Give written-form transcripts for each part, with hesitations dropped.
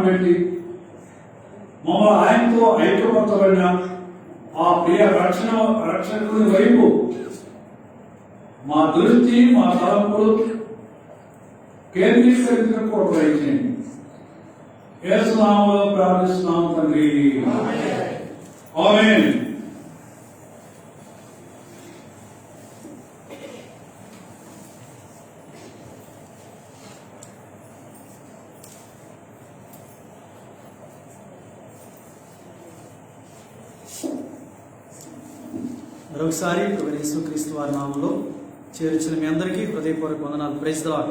పెట్టి మమ్మల్ని ఆయనతో ఐక్యమతమైన ఆ ప్రియ రక్షకుని వైపు మా దృష్టి మా తలంపులు కేంద్రీకరించడం కూడా ప్రయత్నించండి. యేసు నామములో ప్రార్థిస్తున్నాము తండ్రి, ఆమేన్. మరొకసారి ప్రభువైన యేసుక్రీస్తు వారి నామములో చేర్చిన మీ అందరికీ హృదయపూర్వక వందనాలు. Praise the lord.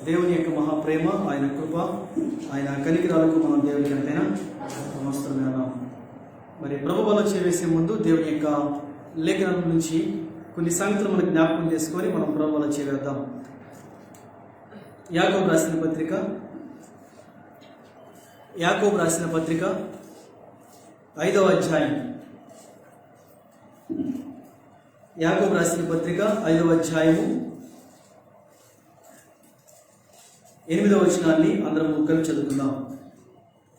దేవుని యొక్క మహాప్రేమ, ఆయన కృప, ఆయన కనికరాలకు మనం దేవునికి ఎంతైనా నమస్కారం. మరి ప్రభు వల్ల చేసే ముందు దేవుని యొక్క లేఖనం నుంచి కొన్ని సంగతులు మనకు జ్ఞాపకం చేసుకొని మనం ప్రభు వల్ల చేద్దాం. యాకోబు రాసిన పత్రిక 5వ అధ్యాయం. యాకోబు రాసిన పత్రిక 5వ అధ్యాయము 8వ వచనాన్ని అందరం కలిసి చదువుకుందాం.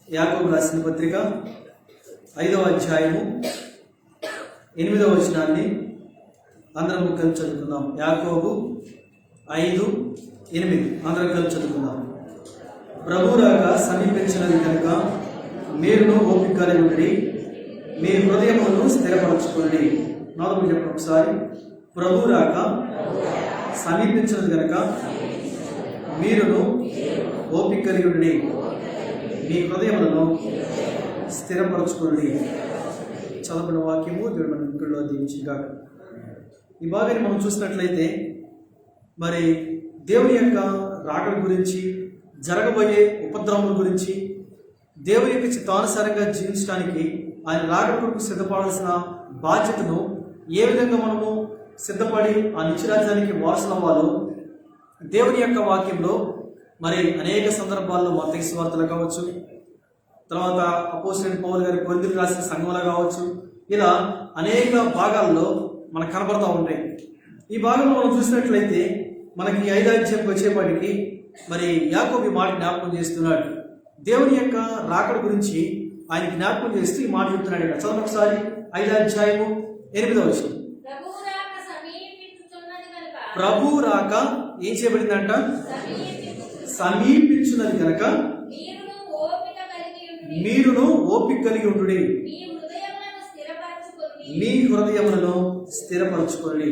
యాకోబు రాసిన పత్రిక 5వ అధ్యాయము 8వ వచనాన్ని అందరం కలిసి చదువుకుందాం. యాకోబు 5:8 అందరం కలిసి చదువుకుందాం. ప్రభు రాక సమీపించినది కనుక మీరును ఓపిక కలిగి ఉండి మీ హృదయములను స్థిరపరచుకోండి. నాలుగు చెప్పండి ఒకసారి. ప్రభు రాక సమీపించినది కనుక మీరును ఓపిక కలిగి ఉండి మీ హృదయములను స్థిరపరచుకోండి. చదవబడిన వాక్యము దేవుడు మన ఇంట్లో దీవించుగాక. ఈ భాగాన్ని మనం చూసినట్లయితే మరి దేవుని యొక్క రాకడ గురించి, జరగబోయే ఉపద్రవముల గురించి, దేవుని యొక్క చిత్తానుసారంగా జీవించడానికి ఆయన రాకడకు సిద్ధపడాల్సిన బాధ్యతను ఏ విధంగా మనము సిద్ధపడి ఆ నిత్యరాజ్యానికి వారసులు అవ్వాలో దేవుని యొక్క వాక్యంలో మరి అనేక సందర్భాల్లో మత్తయి సువార్తలు కావచ్చు, తర్వాత అపోస్తలుడైన పౌలు గారి కొరింథీయులకు రాసిన సంఘంలో కావచ్చు, ఇలా అనేక భాగాల్లో మనకు కనబడతా ఉంటాయి. ఈ భాగంలో మనం చూసినట్లయితే మనకి 5వ అధ్యాయంకి వచ్చేపాటికి మరి యాకోబు మాట జ్ఞాపకం చేస్తున్నాడు. దేవుని యొక్క రాకడ గురించి ఆయన జ్ఞాపకం చేస్తూ ఈ మాట చెప్తున్నాడు. చదవండి ఒకసారి. 5వ అధ్యాయము 8వ వచనం. ప్రభు రాక ఏం చేయబడిందంట? సమీపించున్నది కనుక మీరును ఓపిక కలిగి ఉండుడి, మీ హృదయములను స్థిరపరచుకోండి.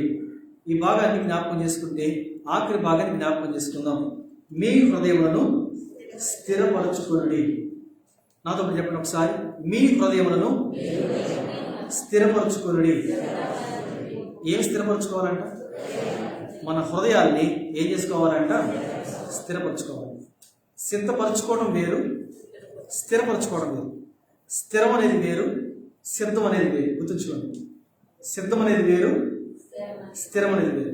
ఈ భాగాన్ని జ్ఞాపకం చేసుకుంటే ఆఖరి భాగాన్ని జ్ఞాపకం చేసుకుందాం. మీ హృదయములను స్థిరపరచుకోండి. నాతో చెప్పండి ఒకసారి. మీ హృదయములను స్థిరపరచుకోండి. ఏం స్థిరపరచుకోవాలంట? మన హృదయాల్ని ఏం చేసుకోవాలంట? స్థిరపరచుకోవాలి. సిద్ధపరచుకోవడం వేరు, స్థిరపరచుకోవడం వేరు. స్థిరం అనేది వేరు, సిద్ధం అనేది వేరు. గుర్తుంచుకోండి. సిద్ధం అనేది వేరు, స్థిరం అనేది వేరు.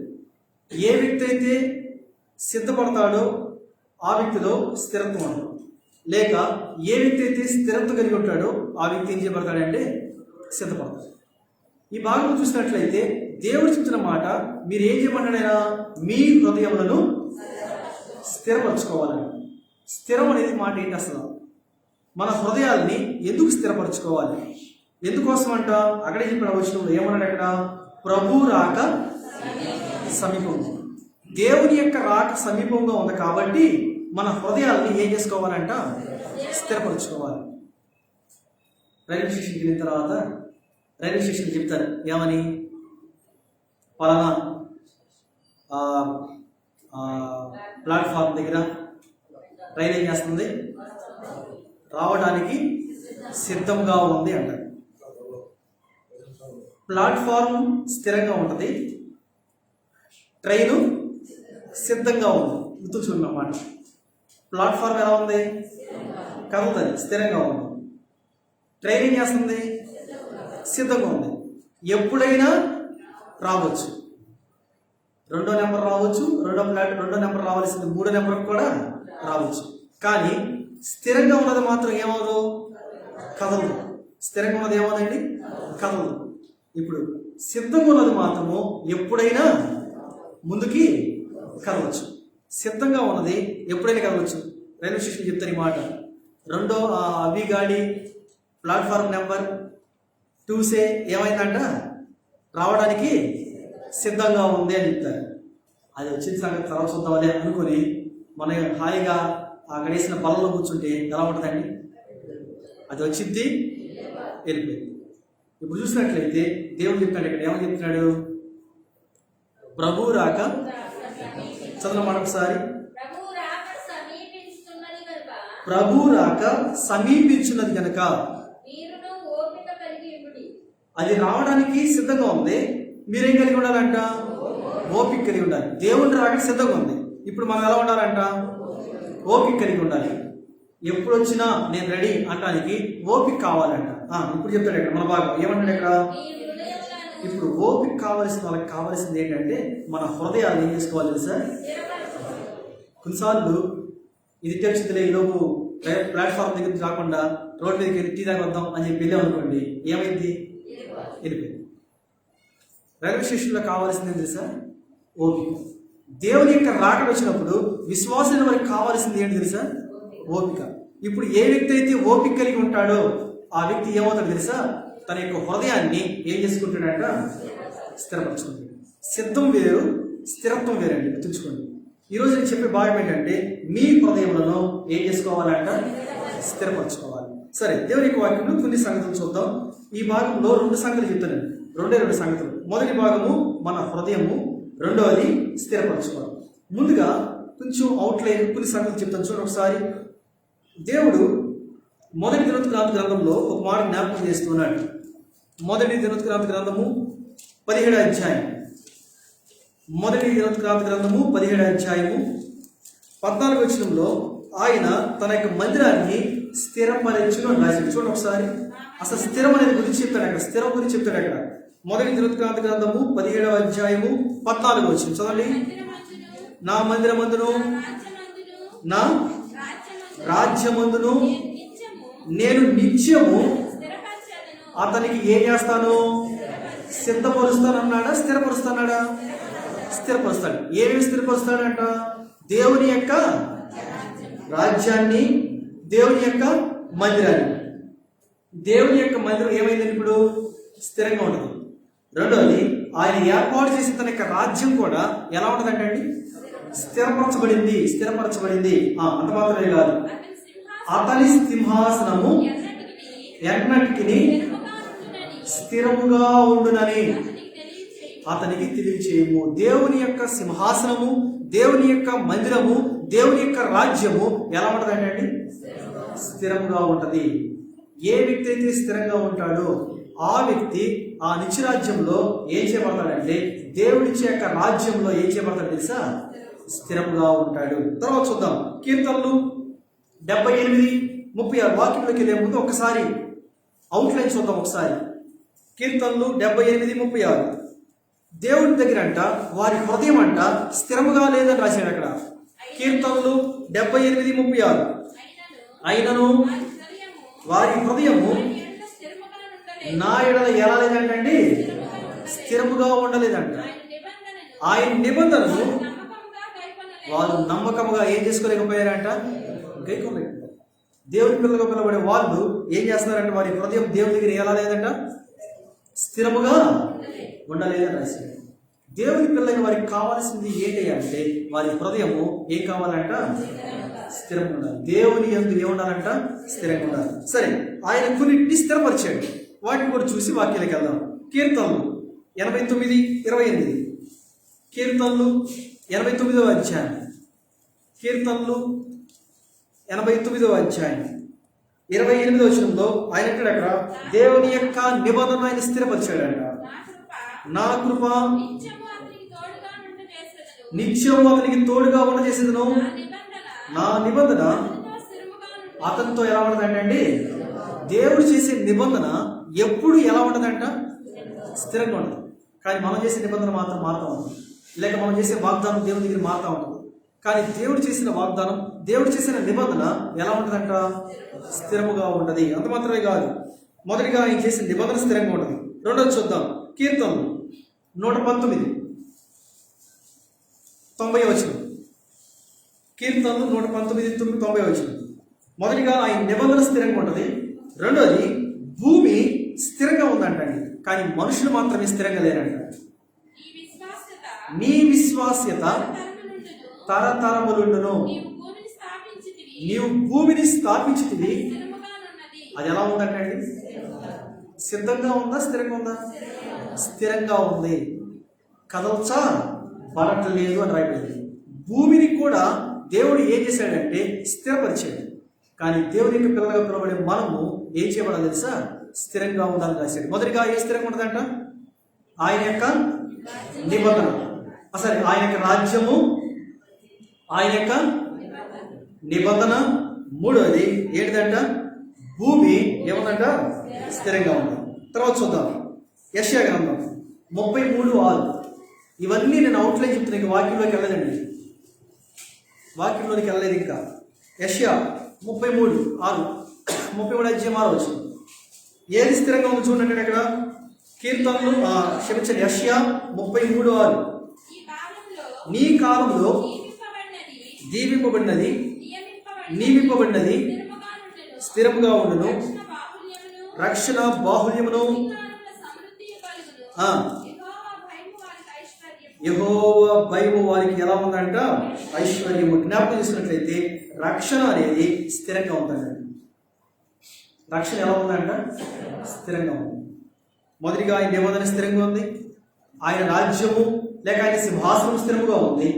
ఏ వ్యక్తి అయితే సిద్ధపడతాడో ఆ వ్యక్తిలో స్థిరత్వం ఉంటుంది. లేక ఏ వ్యక్తి అయితే స్థిరత్వం కలిగి ఉంటాడో ఆ వ్యక్తి ఏం చేయబడతాడంటే సిద్ధపడతాడు. ఈ భాగంలో చూసినట్లయితే దేవుడు చెప్తున్న మాట, మీరు ఏం చేయమంటాడైనా మీ హృదయములను స్థిరపరచుకోవాలని. స్థిరం అనేది మాట ఏంటి అసలు? మన హృదయాల్ని ఎందుకు స్థిరపరచుకోవాలి? ఎందుకోసం అంట? అక్కడే చెప్పిన వచనంలో ఏమన్నాడు? అక్కడ ప్రభు రాక సమీపం. దేవుని యొక్క రాక సమీపంగా ఉంది కాబట్టి మన హృదయాల్ని ఏం చేసుకోవాలంట? స్థిరపరచుకోవాలి. రైల్వే స్టేషన్కి వెళ్ళిన తర్వాత రైల్వే స్టేషన్ చెప్తారు ఏమని? పలానా ప్లాట్ఫామ్ దగ్గర రైలు ఏం చేస్తుంది? రావడానికి సిద్ధంగా ఉంది అంటారు. ప్లాట్ఫామ్ స్థిరంగా ఉంటుంది, ట్రైను సిద్ధంగా ఉంది. గుర్తుంచుకున్నమాట. ప్లాట్ఫామ్ ఎలా ఉంది? కదులుతుంది, స్థిరంగా ఉంది. ట్రైన్ ఏం చేస్తుంది? సిద్ధంగా ఉంది. ఎప్పుడైనా రావచ్చు. 2వ నెంబర్ రావచ్చు, 2వ నెంబర్ రావాల్సింది 3వ నెంబర్ కూడా రావచ్చు. కానీ స్థిరంగా ఉన్నది మాత్రం ఏమవుదు? కదలదు. స్థిరంగా ఉన్నది ఏమవుదండి? కదలదు. ఇప్పుడు సిద్ధంగా ఉన్నది మాత్రము ఎప్పుడైనా ముందుకి కదవచ్చు. సిద్ధంగా ఉన్నది ఎప్పుడైనా కదవచ్చు. రైల్వే స్టేషన్ చెప్తారు ఈ మాట. రెండో అవిగాడి ప్లాట్ఫామ్ నెంబర్ 2 ఏమైందంట, రావడానికి సిద్ధంగా ఉంది అని చెప్తారు. అది వచ్చిన సంగతి తర్వాత చూద్దామని అనుకుని మనం హాయిగా అక్కడ వేసిన బలలో కూర్చుంటే ఎలా ఉంటుందండి? అది వచ్చింది, వెళ్ళిపోయింది. ఇప్పుడు చూసినట్లయితే దేవుడు చెప్తాడు ఇక్కడ, ఏమని చెప్తున్నాడు? ప్రభు రాక, చదవ మరొకసారి, ప్రభు రాక సమీపించున్నది కనుక అది రావడానికి సిద్ధంగా ఉంది. మీరేం కలిగి ఉండాలంట? ఓపిక కలిగి ఉండాలి. దేవుడు రాక సిద్ధంగా ఉంది. ఇప్పుడు మనం ఎలా ఉండాలంట? ఓపిక కలిగి ఉండాలి. ఎప్పుడు వచ్చినా నేను రెడీ అనడానికి ఓపిక కావాలంట. ఇప్పుడు చెప్తాడు ఇక్కడ మన భాగం ఏమంటాడు ఇక్కడ? ఇప్పుడు ఓపిక కావాల్సిన వాళ్ళకి కావాల్సింది ఏంటంటే మన హృదయాలు ఏం చేసుకోవాలి తెలుసా? కొన్నిసార్లు ఇది తెలిసిందిలే, ఈలోపు ప్లాట్ఫామ్ దగ్గర కాకుండా రోడ్ మీదకి వెళ్ళి టీ దాకా వద్దాం అని చెప్పి వెళ్ళామనుకోండి, ఏమైంది? వెళ్ళిపోయింది. రైల్వే స్టేషన్లో కావాల్సింది తెలుసా? ఓపిక. దేవుని యొక్క రాకడ వచ్చినప్పుడు విశ్వాసం వారికి కావాల్సింది ఏంటి తెలుసా? ఓపిక. ఇప్పుడు ఏ వ్యక్తి అయితే ఓపిక కలిగి ఉంటాడో ఆ వ్యక్తి ఏమవుతాడు తెలుసా? తన యొక్క హృదయాన్ని ఏం చేసుకుంటాడంట? స్థిరపరచుకుంటాడు. సిద్ధం వేరు, స్థిరత్వం వేరండి, గుర్తుంచుకోండి. ఈరోజు నేను చెప్పే భాగం ఏంటంటే మీ హృదయములను ఏం చేసుకోవాలంట? స్థిరపరచుకోవాలి. సరే, దేవుని యొక్క వాక్యంలో కొన్ని సంగతులు చూద్దాం. ఈ భాగంలో 2 సంగతులు చెప్తాను, 2 సంగతులు. మొదటి భాగము మన హృదయము, రెండవది స్థిరపరచుకోవాలి. ముందుగా కొంచెం అవుట్లైన్ కొన్ని సంగతులు చెప్తాను, చూడండి ఒకసారి. దేవుడు మొదటి దినోత్క్రాంతి గ్రంథంలో ఒక మాట జ్ఞాపకం చేస్తున్నాడు. మొదటి దినోత్క్రాంతి గ్రంథము 17వ అధ్యాయం, మొదటి దినోత్క్రాంతి గ్రంథము 17వ అధ్యాయము 14వ వచనంలో ఆయన తన యొక్క మందిరాన్ని స్థిరపరచును అని రాశాడు. చూడండి ఒకసారి. అసలు స్థిరం అనేది గురించి చెప్తాడు అక్కడ, స్థిరం గురించి చెప్తాడు అక్కడ. మొదటి దినోత్క్రాంతి గ్రంథము 17వ అధ్యాయము 14వ వచనం చదవండి. నా మందిరమందును, నా రాజ్యమందును నేను నిత్యము అతనికి ఏం చేస్తాను? సిద్ధపరుస్తానన్నాడా? స్థిరపరుస్తాడా? స్థిరపరుస్తాడు. ఏమేమి స్థిరపరుస్తాడంట? దేవుని యొక్క రాజ్యాన్ని, దేవుని యొక్క మందిరాన్ని. దేవుని యొక్క మందిరం ఏమైందని ఇప్పుడు స్థిరంగా ఉంటుంది. రెండోది, ఆయన ఏర్పాటు చేసిన తన యొక్క రాజ్యం కూడా ఎలా ఉంటుందంటే అండి? స్థిరపరచబడింది, స్థిరపరచబడింది. అంత మాత్రమే కాదు, అతని సింహాసనము ఎన్నటికి స్థిరముగా ఉండునని అతనికి తెలియచేయము. దేవుని యొక్క సింహాసనము, దేవుని యొక్క మందిరము, దేవుని యొక్క రాజ్యము ఎలా ఉంటుందంటే అండి? స్థిరంగా ఉంటది. ఏ వ్యక్తి అయితే స్థిరంగా ఉంటాడో ఆ వ్యక్తి ఆ నిత్యరాజ్యంలో ఏం చేయబడతాడంటే, దేవుడిచ్చే యొక్క రాజ్యంలో ఏం చేయబడతాడు తెలుసా? స్థిరంగా ఉంటాడు. తర్వాత చూద్దాం, కీర్తనలు 78:36 వాక్యంలోకి వెళ్ళే ముందు ఒకసారి అవుట్లైన్ చూద్దాం. ఒకసారి కీర్తనలు 78:36 దేవుడి దగ్గర అంట వారి హృదయం అంట స్థిరముగా లేదని రాశాడు అక్కడ. కీర్తనలు 78:36 అయినను వారి హృదయము నా ఎడల ఎలా లేదంటండి? స్థిరముగా ఉండలేదంట. ఆయన నిబంధనను వాళ్ళు నమ్మకముగా ఏం చేసుకోలేకపోయారంట? గైకోలేకపోయారు. దేవుని పిల్లలుగా పిలవబడే వాళ్ళు ఏం చేస్తున్నారంటే వారి హృదయం దేవుని దగ్గర ఎలా లేదంట? స్థిరముగా ఉండలేదని రాశారు. దేవుని పిల్లలకి వారికి కావాల్సింది ఏంటి అంటే వారి హృదయము ఏం కావాలంట? స్థిరంగా ఉండాలి. దేవుని యందు ఏముండాలంట? స్థిరంగా ఉండాలి. సరే, ఆయన కొన్నింటిని స్థిరపరిచాడు. వాటిని కూడా చూసి వాక్యాలకు వెళ్దాం. కీర్తనలు 89:28 కీర్తనలు 89వ అధ్యాయం, కీర్తనలు 89వ అధ్యాయం 28వ వచనంలో ఆయన అక్కడ దేవుని యొక్క నిబంధన ఆయన స్థిరపరిచాడంట. నా కృప నిత్యం అతనికి తోడుగా ఉండజేసేదను. నా నిబంధన అతనితో ఎలా ఉండదండి? దేవుడు చేసే నిబంధన ఎప్పుడు ఎలా ఉండదంట? స్థిరంగా ఉండదు. కానీ మనం చేసే నిబంధన మాత్రం మారుతూ ఉంటుంది, లేక మనం చేసే వాగ్దానం దేవుని దగ్గర మారుతూ ఉంటుంది. కానీ దేవుడు చేసిన వాగ్దానం, దేవుడు చేసిన నిబంధన ఎలా ఉంటుందంట? స్థిరముగా ఉంటుంది. అంత మాత్రమే కాదు, మొదటిగా ఆయన చేసిన నిబంధన స్థిరంగా ఉంటుంది. రెండోది చూద్దాం, కీర్తనలు 119:90 వచనం. కీర్తనలు 119:90 వచనం. మొదటిగా ఆయన నిబంధన స్థిరంగా ఉంటుంది. రెండోది భూమి స్థిరంగా ఉందంటండి, కానీ మనుషులు మాత్రమే స్థిరంగా లేరంట. నీ విశ్వాస్యత తరతరములుండును. నీవు భూమిని స్థాపించితివి, అది ఎలా ఉందంటండి? సిద్ధంగా ఉందా, స్థిరంగా ఉందా? స్థిరంగా ఉంది, కదల్చా పడట్లేదు అని రాయబడింది. భూమిని కూడా దేవుడు ఏం చేశాడంటే స్థిరపరిచాడు. కానీ దేవుని యొక్క పిల్లలుగా పిలవబడే మనము ఏం చేయబడాలి తెలుసా? స్థిరంగా ఉండాలని రాశాడు. మొదటిగా ఏ స్థిరంగా ఉంటుందంట? ఆయన యొక్క నిబంధన, సరే ఆయన యొక్క రాజ్యము, ఆయన యొక్క నిబంధన. మూడవది ఏంటిదంట? భూమి ఏముందంట? స్థిరంగా ఉంది. తర్వాత చూద్దాం యెషయా గ్రంథం 33:6. ఇవన్నీ నేను అవుట్లైన్ చెప్తున్నా, ఇంకా వాక్యంలోకి వెళ్ళలేదండి, వాక్యంలోకి వెళ్ళలేదు ఇంకా. యెషయా 33:6, 33:6. ఏది స్థిరంగా ఉంది చూడండి అక్కడ. కీర్తనలు క్షమించండి, యెషయా 33:6. నీ కాలంలో దీవింపబడినది, నియమింపబడినది స్థిరముగా ఉండును, రక్షణ బాహుల్యమును. యెహోవా భయము వారికి ఎలా ఉందంట? ఐశ్వర్యము. జ్ఞాపకం చేసినట్లయితే రక్షణ అనేది స్థిరంగా ఉందండి. రక్షణ ఎలా ఉందంట? స్థిరంగా ఉంది. మొదటిగా ఆయన నిబంధన స్థిరంగా ఉంది, ఆయన రాజ్యము లేక ఆయన సింహాసనం స్థిరంగా ఉంది,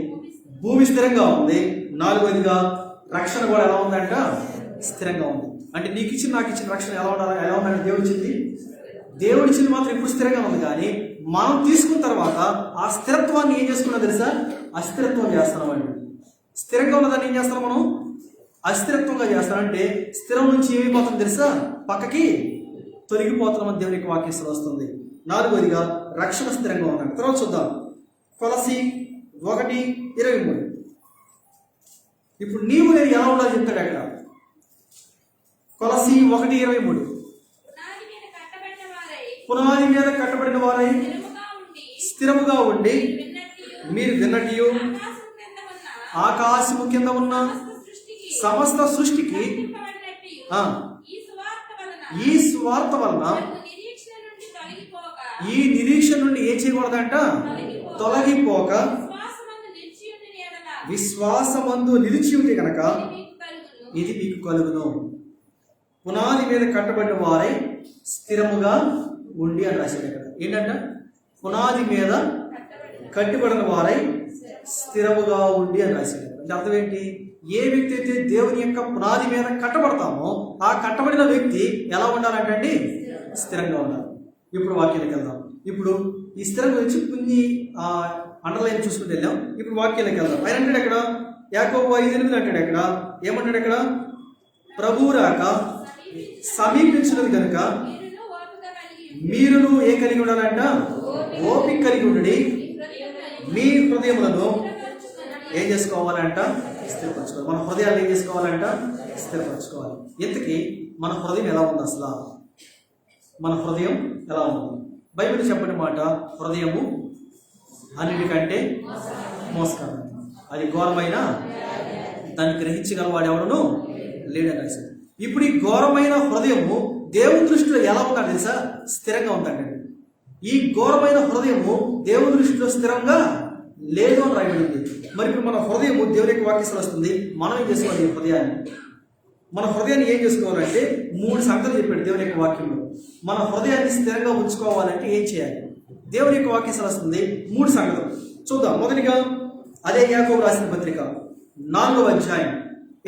భూమి స్థిరంగా ఉంది. నాలుగోదిగా రక్షణ కూడా ఎలా ఉందంట? స్థిరంగా ఉంది. అంటే నీకు ఇచ్చిన నాకు ఇచ్చిన రక్షణ ఎలా ఉండాలి? ఎలా ఉందంటే దేవుడి ఇచ్చింది మాత్రం ఇప్పుడు స్థిరంగా ఉంది, కానీ మనం తీసుకున్న తర్వాత ఆ స్థిరత్వాన్ని ఏం చేసుకున్నా తెలుసా? అస్థిరత్వం చేస్తున్నామండి. స్థిరంగా ఉన్నదాన్ని ఏం చేస్తాం మనం? అస్థిరత్వంగా చేస్తామంటే స్థిరం నుంచి ఏమైపోతుంది తెలుసా? పక్కకి తొలగిపోతున్నామని దేవుని యొక్క వాక్యం వస్తుంది. నాలుగోదిగా రక్షణ స్థిరంగా ఉందండి. తర్వాత చూద్దాం కొలస్సీ 1:23. ఇప్పుడు నీవు నేను ఎలా ఉండాలి చెప్తాడు అక్కడ. కొలస్సీ 1:23. పునాది మీద కట్టబడిన వారై స్థిరముగా ఉండి మీరు విన్నట్టు ఆకాశము కింద ఉన్న సమస్త సృష్టికి ఈ స్వార్థ వలన ఈ నిరీక్షణ నుండి ఏం చేయకూడదంట? తొలగిపోక విశ్వాసమందు నిలిచి ఉంటే కనుక ఇది మీకు కలుగును. పునాది మీద కట్టబడిన వారై స్థిరముగా ఉండి అని రాశాడు ఇక్కడ. ఏంటంట? పునాది మీద కట్టబడిన వారై స్థిరముగా ఉండి అని రాశాడు. అంటే అర్థం ఏంటి? ఏ వ్యక్తి అయితే దేవుని యొక్క పునాది మీద కట్టబడతామో ఆ కట్టబడిన వ్యక్తి ఎలా ఉండాలంటే స్థిరంగా ఉండాలి. ఇప్పుడు వాక్యాలకు వెళ్దాం. ఇప్పుడు ఈ స్థిరం గురించి కొన్ని అండర్లైన్ చూసుకుంటూ వెళ్ళాం. ఇప్పుడు వాక్యాలకు వెళ్దాం. ఆయన అంటాడు అక్కడ యాకోబు 5:8 అంటాడు అక్కడ. ఏమంటాడు అక్కడ? ప్రభువు రాక సమీపించినది కనుక మీరును ఏ కలిగి ఉండాలంట? ఓపిక కలిగి ఉండి మీ హృదయములను ఏం చేసుకోవాలంట? స్థిరపరచుకోవాలి. మన హృదయాలు ఏం చేసుకోవాలంట? స్థిరపరచుకోవాలి. ఇంతకీ మన హృదయం ఎలా ఉంది అసలు? మన హృదయం ఎలా ఉంది? బైబిల్ చెప్పిన మాట, హృదయము అన్నిటికంటే మోసకరం, అది ఘోరమైన దాన్ని గ్రహించగలవాడు ఎవడును లేడని రాశాడు. ఇప్పుడు ఈ ఘోరమైన హృదయము దేవుని దృష్టిలో ఎలా ఉందంటే తెలుసా? స్థిరంగా ఉందండి. ఈ ఘోరమైన హృదయము దేవుని దృష్టిలో స్థిరంగా లేదు అని రాయబడింది. మరి ఇప్పుడు మన హృదయము దేవుని యొక్క వాక్యం వస్తుంది. మనం ఏం చేసుకోవాలి? ఈ హృదయాన్ని, మన హృదయాన్ని ఏం చేసుకోవాలంటే 3 సంగతులు చెప్పాడు దేవుని యొక్క వాక్యంలో. మన హృదయాన్ని స్థిరంగా ఉంచుకోవాలంటే ఏం చేయాలి? దేవుని యొక్క వాక్యం వస్తుంది 3 సంగతులు చూద్దాం. మొదటిగా అదే యాకోబు రాసిన పత్రిక 4వ అధ్యాయం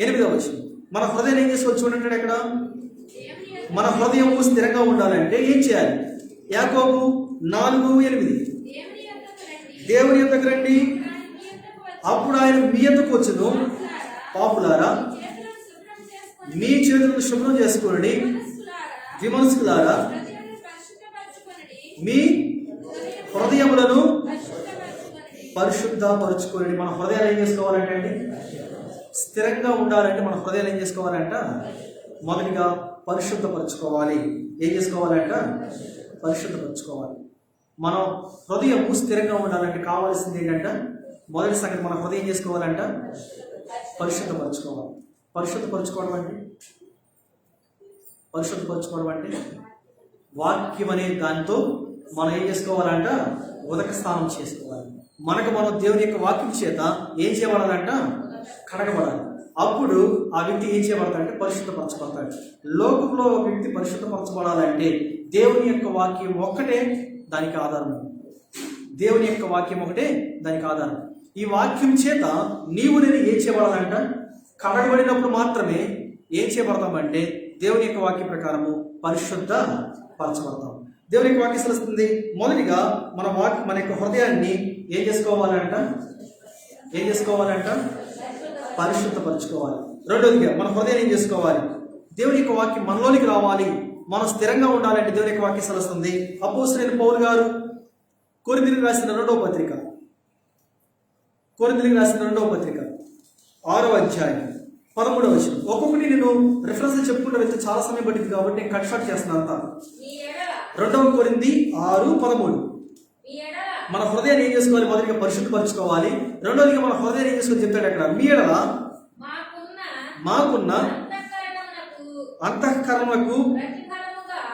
8వ వచనం. మన హృదయాన్ని ఏం చేసుకోవచ్చు చూడండి అక్కడ. మన హృదయము స్థిరంగా ఉండాలంటే ఏం చేయాలి? యాకోబు 4:8. దేవుని యొద్దకు రండి, అప్పుడు ఆయన మీ యొద్దకు వచ్చును. పాపులారా మీ చేతులను శుభ్రం చేసుకోండి, విమర్శకులారా మీ హృదయములను పరిశుద్ధపరచుకోండి. మన హృదయాలు ఏం చేసుకోవాలంటే అండి? స్థిరంగా ఉండాలంటే మన హృదయాలు ఏం చేసుకోవాలంట? మొదటిగా పరిశుద్ధపరచుకోవాలి. ఏం చేసుకోవాలంట? పరిశుద్ధపరచుకోవాలి. మన హృదయము స్థిరంగా ఉండాలంటే కావాల్సింది ఏంటంట? మొదటి సంగతి, మన హృదయం చేసుకోవాలంట పరిశుద్ధపరచుకోవాలి. పరిశుద్ధపరచుకోవడం అంటే పరిశుద్ధపరచుకోవడం అంటే వాక్యం అనే దాంతో మనం ఏం చేసుకోవాలంట? ఉదక స్నానం చేసుకోవాలి. మనకు మనం దేవుని యొక్క వాక్యం చేత ఏం చేయబడాలంట? కడగబడాలి. అప్పుడు ఆ వ్యక్తి ఏం చేయబడతాడంటే పరిశుద్ధపరచబడతాడు. లోకంలో ఒక వ్యక్తి పరిశుద్ధపరచబడాలంటే దేవుని యొక్క వాక్యం ఒక్కటే దానికి ఆధారం. దేవుని యొక్క వాక్యం ఒకటే దానికి ఆధారం. ఈ వాక్యం చేత నేను ఏం చేయబడాలంట? కడగబడినప్పుడు మాత్రమే ఏం చేయబడతామంటే దేవుని యొక్క వాక్యం ప్రకారము పరిశుద్ధ పరచబడతాం. దేవుని యొక్క వాక్యం తెలుస్తుంది. మొదటిగా మన యొక్క హృదయాన్ని ఏం చేసుకోవాలంట? పరిశుద్ధపరచుకోవాలి. రెండోదిగా మన హృదయాన్ని ఏం చేసుకోవాలి? దేవుని యొక్క వాక్యం మనలోనికి రావాలి. మనం స్థిరంగా ఉండాలంటే దేవుని యొక్క వాక్యం తెలుస్తుంది. అపోస్తలుడైన పౌలు గారు కొరింథీయులకు రాసిన రెండవ పత్రిక 6వ అధ్యాయం 13వ వచనం. ఒక్కొక్కటి నేను రిఫరెన్స్ చెప్పుకుంటూ వెళ్తే చాలా సమయం పట్టింది కాబట్టి నేను కట్ షాట్ చేస్తున్నాను అంతా. 2 కొరింథీ 6:13. మన హృదయాన్ని ఏం చేసుకోవాలి? మొదటిగా పరిశుద్ధపరచుకోవాలి. రెండోదిగా మన హృదయాన్ని ఏం చేసుకోవాలి చెప్తాడు అక్కడ. మీ ఎడల మాకున్న అంతఃకరణకు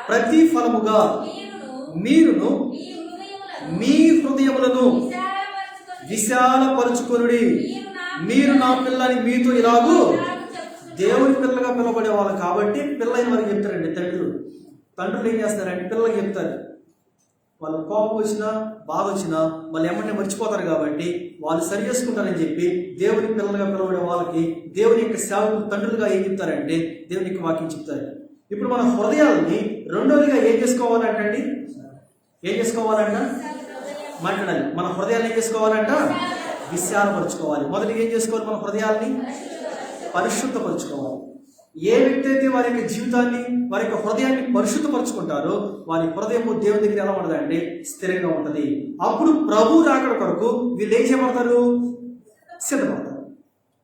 ప్రతి ఫలముగా మీరును మీ హృదయములను విశాలపరుచుకొనుడి. మీరు నా పిల్లని మీతో ఇలాగూ దేవుని పిల్లగా పిలవబడేవాళ్ళు కాబట్టి పిల్లలైన వారికి చెప్తారండి. తండ్రులు ఏం చేస్తారంటే పిల్లలకి చెప్తారు. వాళ్ళు కోపం వచ్చినా బాధ వచ్చినా వాళ్ళు ఎమ్మటే మర్చిపోతారు కాబట్టి వాళ్ళు సరి చేసుకుంటారని చెప్పి దేవుని పిల్లలుగా పిలవడే వాళ్ళకి దేవుని యొక్క సేవకులు తండ్రులుగా ఏం చెప్తారంటే దేవుని యొక్క వాక్యం చెప్తారు. ఇప్పుడు మన హృదయాలని రెండోదిగా ఏం చేసుకోవాలంటండి? మాట్లాడాలి. మన హృదయాన్ని ఏం చేసుకోవాలంట? విశాలపరచుకోవాలి. మొదటిగా ఏం చేసుకోవాలి? మన హృదయాల్ని పరిశుద్ధపరచుకోవాలి. ఏ వ్యక్తి అయితే వారి యొక్క జీవితాన్ని వారి యొక్క హృదయాన్ని పరిశుద్ధపరచుకుంటారో వారి హృదయము దేవుని దగ్గర ఎలా ఉంటుంది అంటే స్థిరంగా ఉంటుంది. అప్పుడు ప్రభు రాకడ కొరకు వీళ్ళు ఏం చేయబడతారు? సిద్ధపడతారు.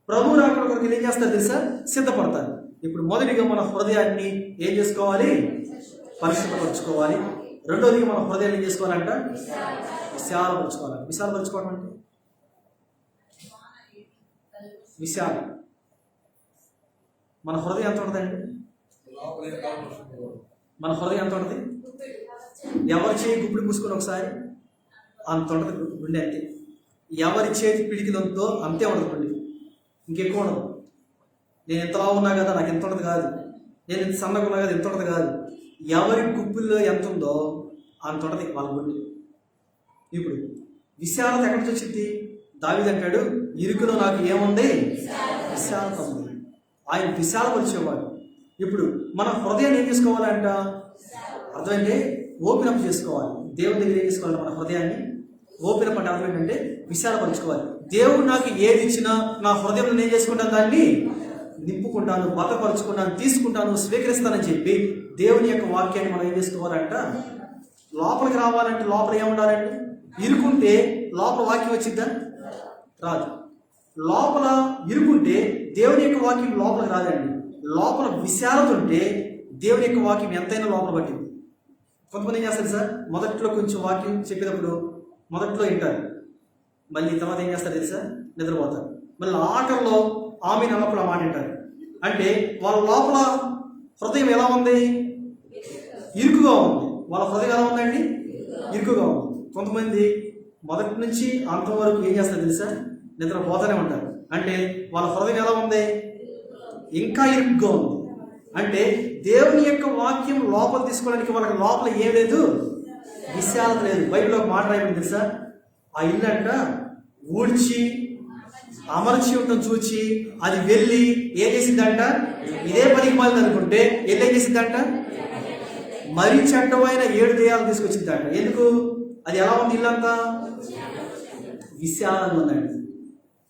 ప్రభు రాకడ కొరకు వీళ్ళు ఏం చేస్తారు తెలుసా? సిద్ధపడతారు. ఇప్పుడు మొదటిగా మన హృదయాన్ని ఏం చేసుకోవాలి? పరిశుద్ధపరచుకోవాలి. రెండోదిగా మన హృదయాన్ని ఏం చేసుకోవాలంట? విశాలపరచుకోవాలి. విశాలపరచుకోవడం అంటే విశాలం. మన హృదయం ఎంత ఉంటుందండి? మన హృదయం ఎంత ఉంటుంది? ఎవరి చేయి గుప్పుడు పూసుకొని ఒకసారి అంత ఉంటుంది గుండె. అంతే. ఎవరి చేతి పిడికిలంతో అంతే ఉండదు గుండె, ఇంకెక్కువ ఉండదు. నేను ఎంతలా ఉన్నా కదా నాకు ఎంత ఉంటుంది కాదు, నేను ఎంత సన్నగా ఉన్నా కదా ఎంత ఉంటుంది కాదు. ఎవరి గుప్పుల్లో ఎంత ఉందో అంత ఉంటుంది వాళ్ళ గుండె. ఇప్పుడు విశాలత ఎక్కడి నుంచి వచ్చింది? దావీదు అంటాడు, ఇరుకులో నాకు ఏముంది? విశాలత ఉంది. ఆయన విశాలపరిచేవాడు. ఇప్పుడు మన హృదయాన్ని ఏం చేసుకోవాలంట? అర్థమైంటే ఓపెన్ అప్ చేసుకోవాలి. దేవుని దగ్గర ఏం చేసుకోవాలి? మన హృదయాన్ని ఓపెన్ అప్ అంటే అర్థం ఏంటంటే విశాలపరచుకోవాలి. దేవుడు నాకు ఏది ఇచ్చినా నా హృదయంలో నేను చేసుకుంటాను, దాన్ని నింపుకుంటాను, భద్రపరుచుకుంటాను, తీసుకుంటాను, స్వీకరిస్తానని చెప్పి దేవుని యొక్క వాక్యాన్ని మనం ఏం చేసుకోవాలంట? లోపలికి రావాలంటే లోపల ఏముండాలండి? ఇరుకుంటే లోపల వాక్యం వచ్చిద్దా? రాదు. లోపల ఇరుకుంటే దేవుని యొక్క వాక్యం లోపలికి రాదండి. లోపల విశాలత ఉంటే దేవుని యొక్క వాక్యం ఎంతైనా లోపల పట్టింది. కొంతమంది ఏం చేస్తారు సార్? మొదట్లో కొంచెం వాక్యం చెప్పేటప్పుడు మొదట్లో వింటారు, మళ్ళీ తర్వాత ఏం చేస్తారు తెలుసా? నిద్రపోతారు. మళ్ళీ ఆఖరిలో ఆమె అన్నప్పుడు ఆ మాట వింటారు. అంటే వాళ్ళ లోపల హృదయం ఎలా ఉంది? ఇరుకుగా ఉంది. వాళ్ళ హృదయం ఎలా ఉందండి? ఇరుకుగా ఉంది. కొంతమంది మొదటి నుంచి అంతం వరకు ఏం చేస్తారు తెలుసా? నిద్రపోతూనే ఉంటారు. అంటే వాళ్ళ హృదయం ఎలా ఉంది? ఇంకా ఇరుగ్గా ఉంది. అంటే దేవుని యొక్క వాక్యం లోపల తీసుకోవడానికి వాళ్ళకి లోపల ఏం లేదు? విశాలత లేదు. బైబిల్లో ఒక మాట రాయమని తెలుసా? ఆ ఇల్లు అంట ఊడ్చి అమర్చి ఉండటం చూచి అది వెళ్ళి ఏం చేసిందంట? ఇదే పనికి మాలింది అనుకుంటే వెళ్ళి ఏం చేసిందంట? మరీ చెడ్డమైన 7 దెయ్యాలు తీసుకొచ్చిందంట. ఎందుకు? అది ఎలా ఉంది? ఇల్లంతా విశాలంగా ఉందండి.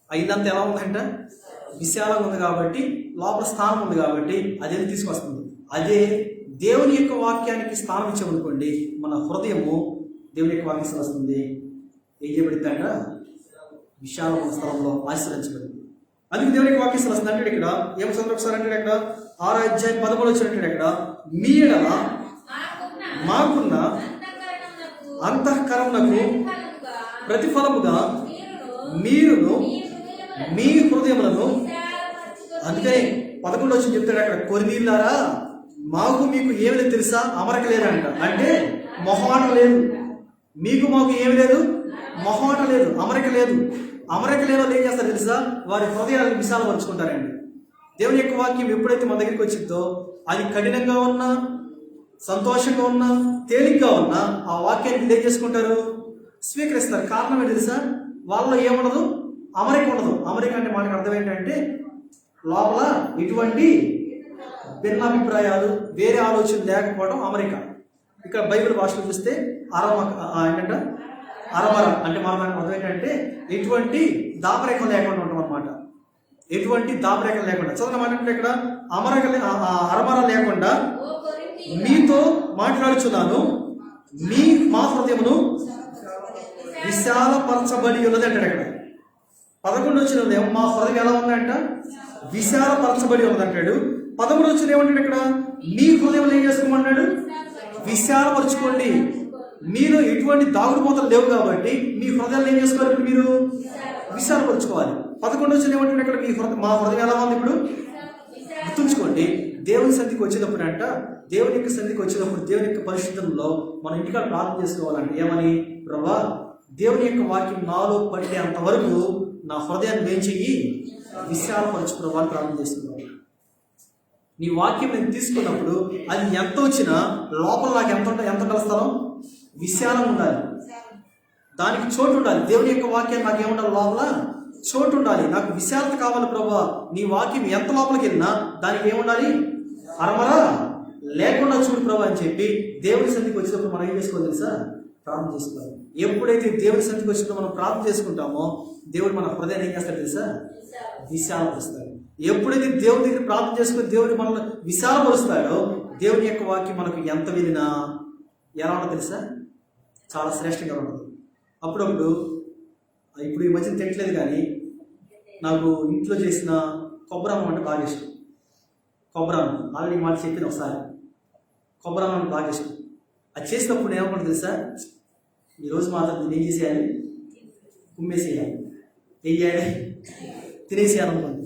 ఆ ఇల్లంతా ఎలా ఉందంట? విశాలంగా ఉంది కాబట్టి, లోపల స్థానం ఉంది కాబట్టి అది ఎందుకు తీసుకొస్తుంది? అదే దేవుని యొక్క వాక్యానికి స్థానం ఇచ్చామనుకోండి, మన హృదయము దేవుని యొక్క వాక్యం వస్తుంది. ఏం చేయబడిందంట? విశాలమైన స్థలంలో ఆశ్రయించబడింది. అందుకే దేవుని యొక్క వాక్యం వస్తుంది. అంటే ఇక్కడ ఏం చదువు ఒకసారి అంటే ఇక్కడ 6వ అధ్యాయం 13 వచ్చినట్టు ఇక్కడ మీ ఎడల మాకున్న అంతఃకరణకు ప్రతిఫలముగా మీరును మీ హృదయములను, అందుకని 11 వచ్చి చెప్తాడు అక్కడ, కొరింథీయులారా మాకు మీకు ఏమి లేదు తెలుసా, అమరక లేదంట. అంటే మొహమాటం లేదు. మీకు మాకు ఏమి లేదు, మొహమాటం లేదు, అమరిక లేదు. అమరిక లేని వాళ్ళు ఏం చేస్తారు తెలుసా, వారి హృదయాలను విశాలపరుచుకుంటారండి. దేవుని యొక్క వాక్యం ఎప్పుడైతే మన దగ్గరికి వచ్చిందో అది కఠినంగా ఉన్నా, సంతోషంగా ఉన్నా, తేలిగ్గా ఉన్నా ఆ వాక్యాన్ని ఏం చేసుకుంటారు, స్వీకరిస్తారు. కారణం ఏంటి తెలుసా, వాళ్ళలో ఏముండదు, అమరిక ఉండదు. అమరిక అంటే మనకు అర్థం ఏంటంటే లోపల ఇటువంటి భిన్నాభిప్రాయాలు, వేరే ఆలోచన లేకపోవడం అమరిక. ఇక్కడ బైబిల్ భాషలో చూస్తే ఏంటంటే అరమర అంటే మన అర్థం ఏంటంటే ఎటువంటి దాపరేఖం లేకుండా ఉంటాం అనమాట. ఎటువంటి దాపరేఖం లేకుండా చదవనమాట. ఇక్కడ అరమర లేకుండా మీతో మాట్లాడుచున్నాను, మా హృదయమును విశాలపరచబడి ఉన్నది అంటాడు. అక్కడ 11 వచ్చిన మా హృదయం ఎలా ఉందంట, విశాలపరచబడి ఉన్నదంటాడు. 13 వచ్చిన ఏమంటాడు, ఇక్కడ మీ హృదయం ఏం చేసుకోమన్నాడు, విశాలపరచుకోండి. మీరు ఎటువంటి దాగుడు మూతలు లేవు కాబట్టి మీ హృదయాలు ఏం చేసుకోవాలి, ఇప్పుడు మీరు విశాలపరచుకోవాలి. 11 వచ్చిన ఏమంటాడు, ఇక్కడ మా హృదయం ఎలా ఉంది, ఇప్పుడు గుర్తుంచుకోండి. దేవుని సన్నిధికి వచ్చేటప్పుడు అంట, దేవుని యొక్క సన్నిధికి వచ్చేటప్పుడు దేవుని యొక్క పరిశుద్ధంలో మనం ఇంటికాడ ప్రార్థన చేసుకోవాలంటే ఏమని, ప్రభా దేవుని యొక్క వాక్యం నాలో పడేంత వరకు నా హృదయాన్ని ఏం చెయ్యి, విశాలపరచు ప్రభా అని ప్రార్థన చేస్తున్నాను. నీ వాక్యం నేను తీసుకున్నప్పుడు అది ఎంత వచ్చినా లోపల నాకు ఎంత కలుస్తాను, విశాలం ఉండాలి, దానికి చోటు ఉండాలి. దేవుని యొక్క వాక్యం నాకు ఏముండాలి, లోపల చోటు ఉండాలి. నాకు విశాలత కావాలి ప్రభా. నీ వాక్యం ఎంత లోపలికి వెళ్ళినా దానికి ఏముండాలి, అరమర లేకుండా చూడు ప్రభా అని చెప్పి దేవుని సన్నిధికి వచ్చినప్పుడు మనం ఏం చేసుకోవాలి తెలుసా, ప్రార్థన చేసుకోవాలి. ఎప్పుడైతే దేవుని సన్నిధికి వచ్చినప్పుడు మనం ప్రార్థన చేసుకుంటామో దేవుడు మన హృదయాన్ని ఏం చేస్తాడు తెలుసా, విశాలపరుస్తాడు. ఎప్పుడైతే దేవుని దగ్గర ప్రార్థన చేసుకుని దేవుడు మనల్ని విశాలపరుస్తాడో దేవుని యొక్క వాక్యం మనకు ఎంత వినినా ఎలా ఉండదు తెలుసా, చాలా శ్రేష్టంగా ఉంటుంది. అప్పుడప్పుడు ఇప్పుడు ఈ మధ్యన తిట్టలేదు కానీ నాకు ఇంట్లో చేసిన కొబ్బరామం అంటే బాగా ఇష్టం. కొబ్బరామం ఆల్రెడీ మాట చెప్పిన ఒకసారి, కొబ్బరామం అంటే బాగా ఇష్టం. అది చేసినప్పుడు ఏమనుకుంటుంది తెలుసా, ఈరోజు మాత్రం నేను ఏం చేసేయాలి, కుమ్మేసేయాలి, వెయ్యాలి, తినేసేయాలనుకుంది.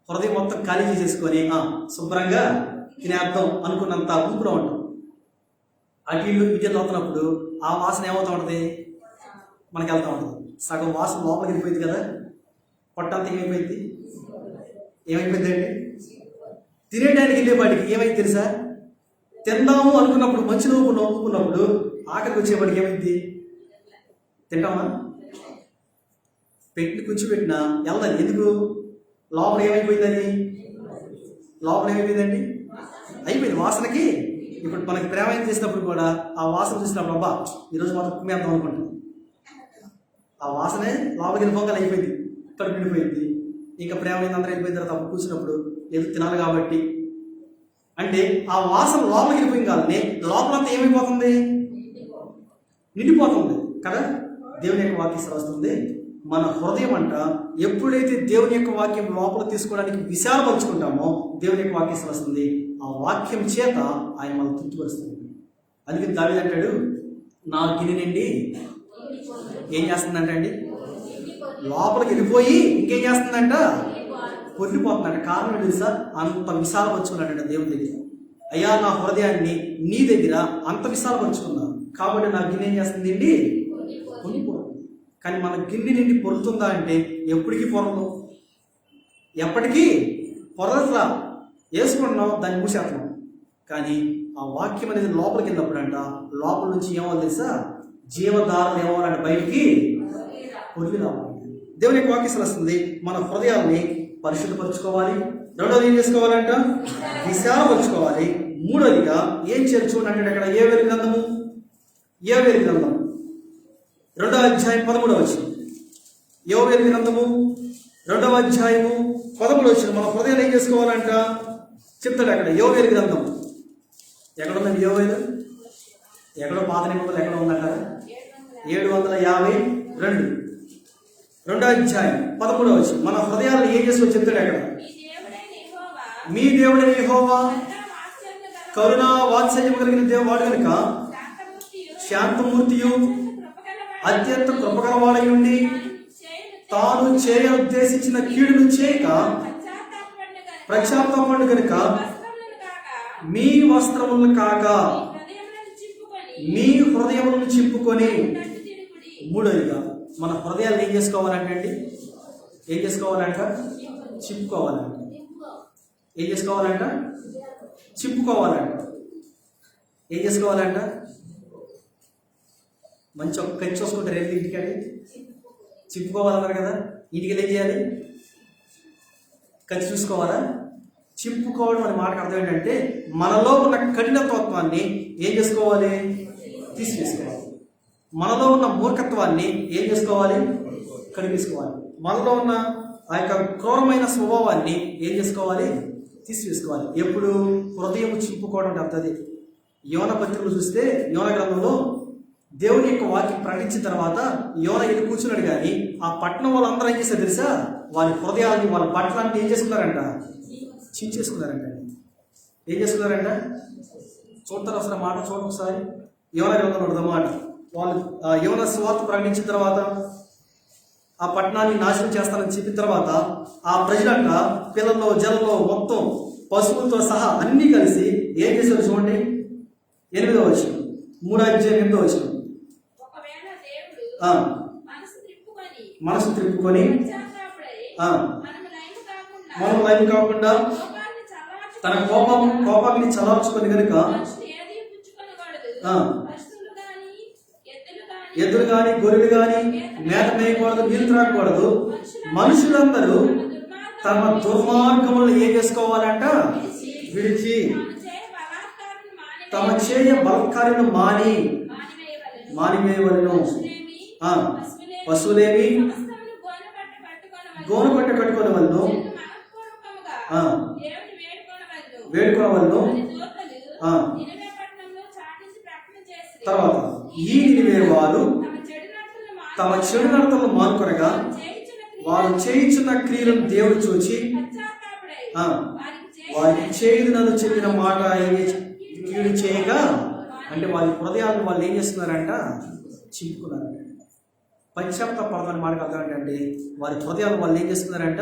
హృదయం మొత్తం ఖాళీ చేసేసుకొని శుభ్రంగా తినేద్దాం అనుకున్నంత ఊపిలో ఉంటాం. అటు ఇల్లు విద్యలు అవుతున్నప్పుడు ఆ వాసన ఏమవుతూ ఉంటుంది, మనకి వెళ్తూ ఉంటుంది. సగం వాసన లోపలికి వెళ్ళిపోయింది కదా, పొట్టంతా ఏమైపోయిందండి, తినేటానికి వెళ్ళేపాటికి ఏమైంది తెలుసా, తిందాము అనుకున్నప్పుడు మంచి నవ్వుకున్నప్పుడు ఆఖరికి వచ్చేపాటికి ఏమైంది, తింటామా, పెట్టి కూర్చోబెట్టినా వెళ్దాం. ఎందుకు, లోపల ఏమైపోయిందండి, అయిపోయింది వాసనకి. ఇప్పుడు మనకి ప్రేమ ఏం చేసినప్పుడు కూడా ఆ వాసన చూసినప్పుడు అబ్బా ఈరోజు మాత్రం కుమ్మేద్దాం అనుకుంటాం. ఆ వాసనే లోపలికి వెళ్ళిపోగానే అయిపోయింది, కడుపు నిండిపోయింది. ఇంకా ప్రేమ అందరూ వెళ్ళిపోయిన తర్వాత అప్పుడు కూర్చున్నప్పుడు ఏదో తినాలి కాబట్టి అంటే ఆ వాసన లోపలికి వెళ్ళిపోయింది కానీ లోపలంతా ఏమైపోతుంది, నిండిపోతుంది కదా. దేవుని యొక్క వాక్యం వస్తుంది. మన హృదయం అంట ఎప్పుడైతే దేవుని యొక్క వాక్యం లోపల తీసుకోవడానికి విశాలపరుచుకుంటామో దేవుని యొక్క వాక్యం వస్తుంది. ఆ వాక్యం చేత ఆయన మనం తృప్తిపరుస్తుంది. అందుకే దావీదు అంటాడు, నా గిన్నె నిండి ఏం చేస్తుందంట అండి, లోపలికి వెళ్ళిపోయి ఇంకేం చేస్తుందంట, పొర్లిపోతుందంట. కారణం ఏంటి తెలుసా, అంత విశాలపరుచుకున్నాడంట దేవుని దగ్గర. అయ్యా నా హృదయాన్ని నీ దగ్గర అంత విశాలపరుచుకున్నా కాబట్టి నా గిన్నె ఏం చేస్తుంది అండి, పొర్లిపోతుంది. కానీ మన గిన్నె నిండి పొరుతుందా అంటే ఎప్పటికీ పొరదు, ఎప్పటికీ పొరదట్లా, వేసుకుంటున్నాం దాన్ని మూసేస్తున్నాం. కానీ ఆ వాక్యం అనేది లోపలికి వెళ్ళినప్పుడు అంట లోపల నుంచి ఏమో తెలుసా, జీవధారలు ఏమోనంటే బయటికి పొరిగి రావాలి. దేవుని యొక్క వాక్యం వస్తుంది. మన హృదయాన్ని పరిశుద్ధపరచుకోవాలి. రెండోది ఏం చేసుకోవాలంట, విశాలపరచుకోవాలి. మూడోదిగా ఏం చేయాలి చూడండి, అక్కడ యోవేలు గ్రంథం 2వ అధ్యాయం 13వ వచనం. యోవేలు గ్రంథము 2వ అధ్యాయము 13వ వచనం. మన హృదయాన్ని ఏం చేసుకోవాలంట చెప్తాడు అక్కడ. యోవేలు గ్రంథం ఎక్కడుందండి, యోవేలు ఎక్కడో పాత నిబంధనలు ఎక్కడో ఉందంటారా, 752 2వ అధ్యాయం 13వ వచనం. మన హృదయాలను ఏం చేసుకోవచ్చు చెప్తాడు అక్కడ. మీ దేవుడైన యెహోవా కరుణ వాత్సల్యం కలిగిన దేవుడు కనుక శాంతమూర్తియు అత్యంత కృపగలవాడై ఉండి తాను చేయ ఉద్దేశించిన కీడును చేయక పశ్చాత్తాపపడు కనుక మీ వస్త్రములను కాక మీ హృదయములను చింపుకొని. మూడోదిగా మన హృదయాలను ఏం చేసుకోవాలంటే అండి, ఏం చేసుకోవాలంట? చింపుకోవాలంట. ఏం చేసుకోవాలంట? చింపుకోవాలంట. ఏం చేసుకోవాలంట? మంచి ఒక కచ్చి చూసుకుంటారు వెళ్ళి ఇంటికాడి చింపుకోవాలన్నారు కదా, ఇంటికి ఏం చేయాలి? కచ్చి చూసుకోవాలా? చింపుకోవడం అనే మాటకు అర్థం ఏంటంటే మనలో ఉన్న కఠినత్వాన్ని ఏం చేసుకోవాలి? తీసివేసుకోవాలి. మనలో ఉన్న మూర్ఖత్వాన్ని ఏం చేసుకోవాలి? కడిగేసుకోవాలి. మనలో ఉన్న ఆ యొక్క క్రూరమైన స్వభావాన్ని ఏం చేసుకోవాలి? తీసివేసుకోవాలి. ఎప్పుడు? హృదయం చింపుకోవడం అంటే యోన పత్రికలు చూస్తే యోన గ్రంథంలో దేవుని యొక్క వాక్యం ప్రకటించిన తర్వాత యోన వెళ్ళి కూర్చున్నాడు, కానీ ఆ పట్టణం వాళ్ళందరూ ఏం చేశారు తెలుసా? వారి హృదయాన్ని, వాళ్ళ బట్టలన్నీ ఏం చేసుకున్నారంట? చించేసుకున్నారంట. ఏం చేసుకున్నారంట? చూడతారు అసలు మాట చూడండి ఒకసారి. యోన గ్రంథంలో అన్నమాట, వాళ్ళు యోన సువార్త ప్రకటించిన తర్వాత ఆ పట్టణాన్ని నాశనం చేస్తానని చెప్పిన తర్వాత ఆ ప్రజలంట పిల్లల్లో జనంలో మొత్తం పశువులతో సహా అన్నీ కలిసి ఏం చేశారు చూడండి. 8వ వచనం, 3వ అధ్యాయం 8వ వచనం. మనసు త్రిప్పుకొని మనం లైవ్ కాకుండా తన కోపాన్ని చలార్చుకొని కనుక ఎద్దులు కానీ గొర్రెలు కానీ మేత మేయకూడదు, నీళ్ళు త్రాగకూడదు. మనుషులందరూ తమ దుర్మార్గములను ఏం చేసుకోవాలంట? విడిచి తమ చేయ బలత్కార్యం మానివేయవలెను. పశువులేమి గోనపట్ట కట్టుకోవలను, వేడుకోవలను. తర్వాత ఈ నినివే వారు తమ చెడు నడతలను మానుకొనగా వారు చేయించున్న క్రియలను దేవుడు చూచి వారికి చేయదునని చెప్పిన మాట కీడు చేయగా, అంటే వారి హృదయాలను వాళ్ళు ఏం చేస్తున్నారంట? చింపుకున్నారంట. పశ్చాత్తాపడమని మాట అర్థం వారి హృదయాలు వాళ్ళు ఏం చేస్తున్నారంట?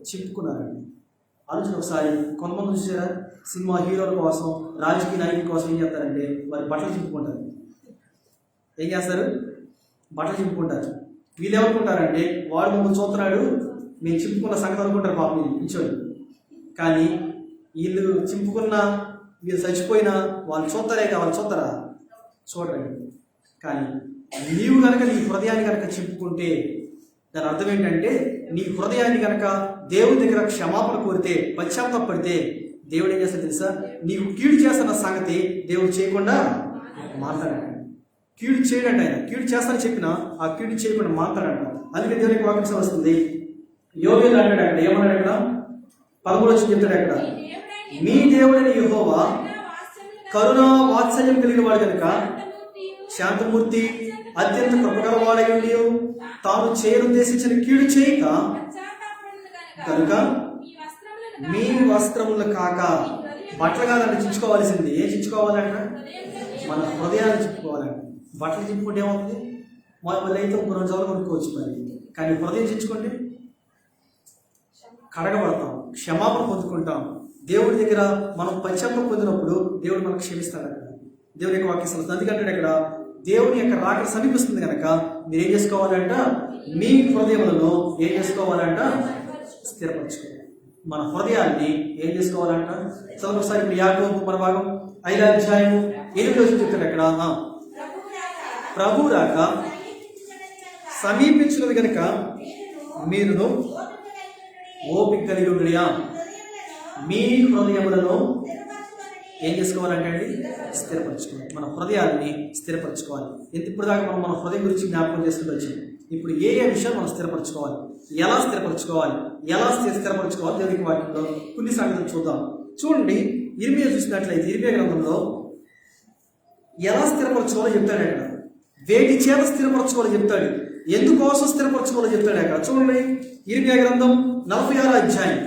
చింపుకున్నారంట. ఆలోచన ఒకసారి. కొంతమంది చూసారా, సినిమా హీరోల కోసం, రాజకీయ నాయకుల కోసం ఏం చేస్తారంటే వారి బట్టలు చింపుకుంటారు. ఏం చేస్తారు? బట్టలు చింపుకుంటారు. వీళ్ళు ఏమనుకుంటారంటే వాడు మమ్మల్ని చూస్తున్నాడు, మేము చింపుకున్న సంగతి అనుకుంటారు పాపం కూర్చొని. కానీ వీళ్ళు చింపుకున్న, వీళ్ళు చచ్చిపోయినా వాళ్ళు చూస్తారా? చూడరండి. కానీ నీవు కనుక నీ హృదయాన్ని కనుక చింపుకుంటే దాని అర్థం ఏంటంటే నీ హృదయాన్ని కనుక దేవుడి దగ్గర క్షమాపణ కోరితే, పశ్చాత్తాపడితే దేవుడు ఏం చేస్తాడు తెలుసా? నీకు కీడు చేస్తున్న సంగతి దేవుడు చేయకుండా మాట్లాడంట. కీడు చేయడండి ఆయన. కీడు చేస్తానని చెప్పినా ఆ కీడు చేయకుండా మాట్లాడంట. అందుకే దేవునికి వాక్యం వస్తుంది. యోగేలు అంటాడు అక్కడ, ఏమన్నాడు అక్కడ? 13 చెప్తాడు అక్కడ, మీ దేవుడైన యెహోవా కరుణా వాత్సల్యం కలిగిన వాడు కనుక శాంతమూర్తి, అత్యంత కృపగలవాడయుండి తాను చేయనుద్దేశించిన కీడు చేయక కనుక మీ వస్త్రములు కాక, బట్టలు కాదంటే చించుకోవాల్సింది. ఏం చించుకోవాలంట? మన హృదయాన్ని చింపుకోవాలంట. బట్టలు చింపుకుంటే ఏమవుతుంది? మళ్ళీ అయితే 3 రోజులు కొనుక్కోవచ్చు మరి. కానీ హృదయం చించుకుంటే కడగబడతాం, క్షమాపణ పొందుకుంటాం. దేవుడి దగ్గర మనం పశ్చాత్తాపం పొందినప్పుడు దేవుడు మనకు క్షమిస్తాడు. అక్కడ దేవుని యొక్క వాక్యం వస్తుంది. అందుకంటే అక్కడ దేవుని యొక్క రాకడ సమీపిస్తుంది కనుక మీరు ఏం చేసుకోవాలంట? మీ హృదయములను ఏం చేసుకోవాలంట? స్థిరపరచుకోవాలి. మన హృదయాన్ని ఏం చేసుకోవాలంట? చదువు ఒకసారి. ఇప్పుడు యాకోబు మన భాగం 5వ అధ్యాయము 8వ వచనం చెప్తాడు అక్కడ, ప్రభు రాక సమీపించినది కనుక మీరును ఓపిక కలిగి ఉండయా. మీ హృదయములను ఏం చేసుకోవాలంటే అండి? స్థిరపరచుకోవాలి. మన హృదయాన్ని స్థిరపరచుకోవాలి. ఇప్పుడు దాకా మనం మన హృదయం గురించి జ్ఞాపకం చేసుకుంటూ వచ్చాం. ఇప్పుడు ఏ విషయాలు మనం స్థిరపరచుకోవాలి, ఎలా స్థిరపరచుకోవాలి, దేవునికి వాక్యంలో కొన్ని సంగతులు చూద్దాం. చూడండి, ఇర్మియా చూసినట్లయితే ఇర్మియా గ్రంథంలో ఎలా స్థిరపరచుకోవాలో చెప్తాడు అక్కడ. వేటి చేత స్థిరపరచుకోవాలో చెప్తాడు, ఎందుకోసం స్థిరపరచుకోవాలో చెప్తాడు అక్కడ. చూడండి, ఇర్మియా గ్రంథం 46వ అధ్యాయం.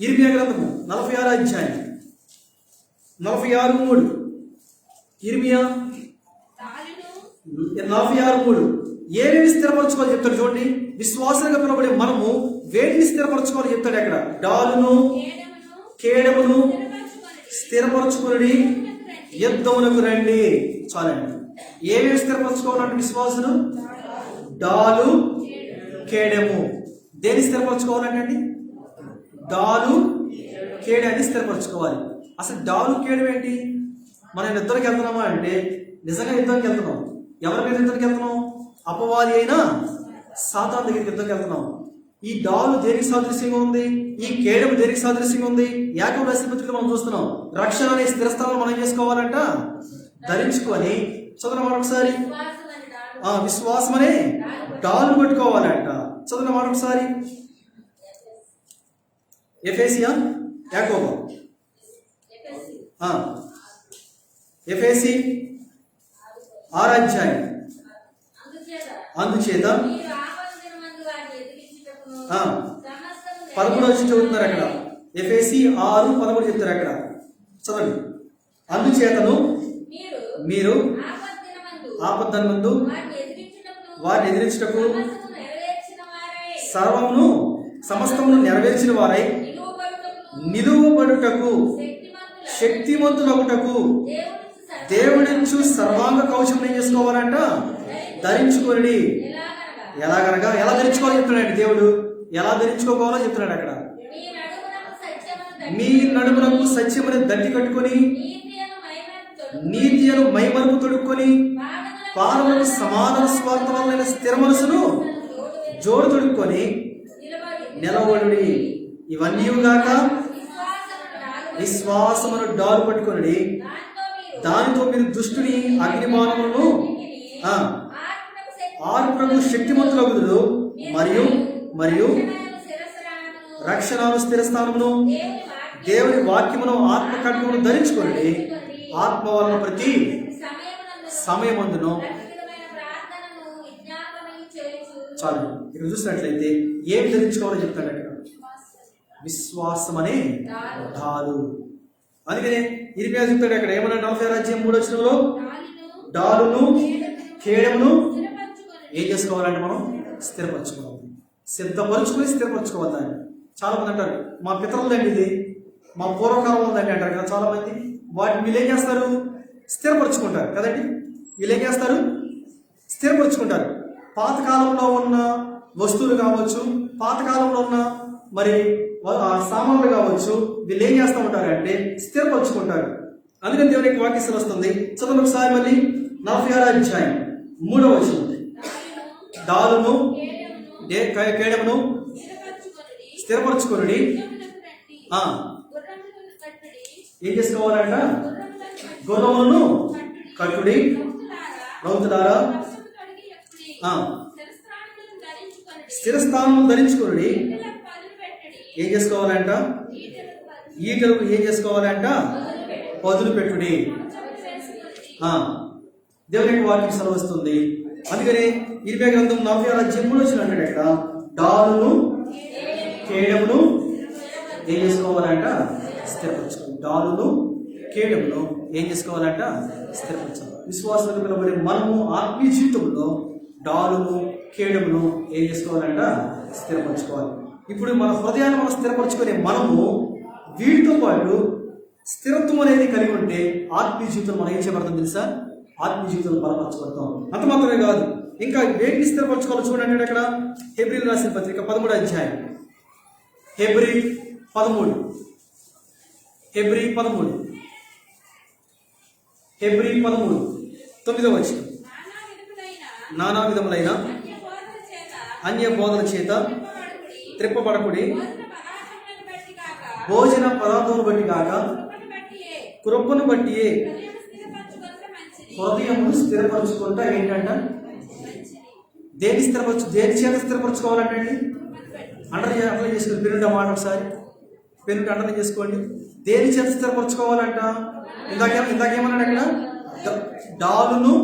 ఇర్మియా గ్రంథము 46వ అధ్యాయం 46:3. ఇర్మియా 46:3 ఏమేమి స్థిరపరచుకోవాలి చెప్తాడు. చూడండి, విశ్వాసంగా పిలవబడే మనము వేటిని స్థిరపరచుకోవాలి చెప్తాడు అక్కడ. డాలును కేడమును స్థిరపరచుకుని యుద్ధమునకు రండి. చాలండి. ఏమేమి స్థిరపరచుకోవాలంటే విశ్వాసులు? డాలు, కేడెము. దేని స్థిరపరచుకోవాలంటే డాలు, కేడెని స్థిరపరచుకోవాలి. అసలు డాలు, కేడం ఏంటి? మనం యుద్ధానికి వెళ్తున్నామా అంటే నిజంగా యుద్ధానికి వెళ్తున్నాం. ఎవరి మీద యుద్ధానికి వెళ్తున్నాం? అపవాది అయినా సాతాను దగ్గరికి యుద్ధానికి వెళ్తున్నాం. ఈ డాలు దేనికి సాదృశ్యంగా ఉంది? ఈ కేడము దేనికి సాదృశ్యంగా ఉంది? యాకోబు రాసిన పత్రికలో మనం చూస్తున్నాం. రక్షణ అనే స్థిరస్థానం మనం చేసుకోవాలంట ధరించుకొని, చదువు మరొకసారి, విశ్వాసం అనే డాలు పట్టుకోవాలంట. చదువు మరొకసారి, ఎఫెసియా యాకోబు? ఎఫెసి 6వ అధ్యాయం. అందుచేత 11 చదువుతున్నారు అక్కడ. ఎఫెసి 6:13 చెప్తారు అక్కడ. చదవండి. అందుచేతను మీరు ఆపద్దనందు వారిని ఎదిరించుటకు సమస్తమును నెరవేర్చిన వారై నిలువబడుటకు శక్తివంతులగుటకు దేవుడించు సర్వాంగ కవచం ఏం చేసుకోవాలంట? ధరించుకోండి. ఎలాగనగా ఎలా ధరించుకోవాలో చెప్తున్నాడు దేవుడు. ఎలా ధరించుకోవాలో చెప్తున్నాడు అక్కడ. మీ నడుమునకు సత్యమని దండి కట్టుకొని, నీతి అను మైమరుపు తొడుక్కొని, పాదములకు సమాధాన స్వార్థ వలన స్థిర మనసును జోడు తొడుక్కొని నిలబడుడి. ఇవన్నీ గాక విశ్వాసమును డాలు పట్టుకొనుడి. దానితో మీరు దుష్టుని అగ్నిబాణములను ఆర్పునకు శక్తిమంతులగుదురు. మరియు మరియు రక్షణను స్థిరస్థానమును దేవుని వాక్యమును ఆత్మ ఖడ్గమును ధరించుకోండి. ఆత్మ వలన ప్రతి సమయమందును. చాలు. ఇక్కడ చూసినట్లయితే ఏమి ధరించుకోవాలో చెప్తాడు అక్కడ. విశ్వాసం అనే డాలు. అందుకనే ఇరిమియా చెప్తాడు అక్కడ ఏమన్నా 40వ అధ్యాయం 3వ వచనంలో డాలును కేడమును ఏం చేసుకోవాలంటే మనం స్థిరపరచుకోవాలి. సిద్ధపరచుకుని స్థిరపరచుకోవాలి దాన్ని. చాలా మంది అంటారు మా పితరులదండి ఇది, మా పూర్వకాలం ఉందండి అంటారు కదా చాలా మంది. వాటిని వీళ్ళు ఏం చేస్తారు? స్థిరపరచుకుంటారు కదండి. వీళ్ళు ఏం చేస్తారు? స్థిరపరచుకుంటారు. పాతకాలంలో ఉన్న వస్తువులు కావచ్చు, పాతకాలంలో ఉన్న మరి సామాన్లు కావచ్చు, వీళ్ళు ఏం చేస్తూ ఉంటారంటే స్థిరపరచుకుంటారు. అందుకని దేవుని యొక్క వాక్యం వస్తుంది. చదువు ఒకసారి మళ్ళీ 46వ అధ్యాయం 3వ వచనం. డాలును కేడమును స్థిరపరచుకొని ఏం చేసుకోవాలంట? గుర్రములను కట్టుడి. రౌతులారా స్థిరస్థానం ధరించుకొని ఏం చేసుకోవాలంట? ఈటలకు ఏం చేసుకోవాలంట? పదులు పెట్టుడి. దేవుని యొక్క వాక్యం సెలవుస్తుంది. అందుకని ఇరిమియా గ్రంథం 46వ అధ్యాయం 3వ వచనం అంటాడు అక్కడ డాలును కేడమును ఏం చేసుకోవాలంట? స్థిరపరచుకోవాలి. డాలును కేడమును ఏం చేసుకోవాలంట? స్థిరపరచాలి. విశ్వాసం పిలువబడే మనము ఆత్మీయ జీవితంలో డాలును కేడమును ఏం చేసుకోవాలంట? స్థిరపరచుకోవాలి. ఇప్పుడు మన హృదయాన్ని మనం స్థిరపరచుకునే మనము వీటితో పాటు స్థిరత్వం అనేది కలిగి ఉంటే ఆత్మీయ జీవితం మనం ఏం చేయబడతాం తెలుసా? ఆత్మీయ జీవితంలో బలపరచబడతాం. అంత మాత్రమే కాదు, ఇంకా వేటిని స్థిరపరచుకోవాలి చూడండి అక్కడ. హెబ్రీ రాసిన పత్రిక 13వ అధ్యాయం. హెబ్రీ 13 9వ వచనం. నానా విధములైన అన్య బోధన చేత త్రిప్పబడకుడి, భోజన పదార్థమును బట్టి కాక కృపను బట్టి హృదయమును స్థిరపరచుకుంటా. ఏంటంట? దేని చేత స్థిరపరచుకోవాలంటే అర్థం చేసుకోండి. పెనుంట మాట ఒకసారి పెనుంట అర్థం చేసుకోండి. దేని చేత స్థిరపరచుకోవాలంట? ఇందాకేమన్నాడు అక్కడ? డాలును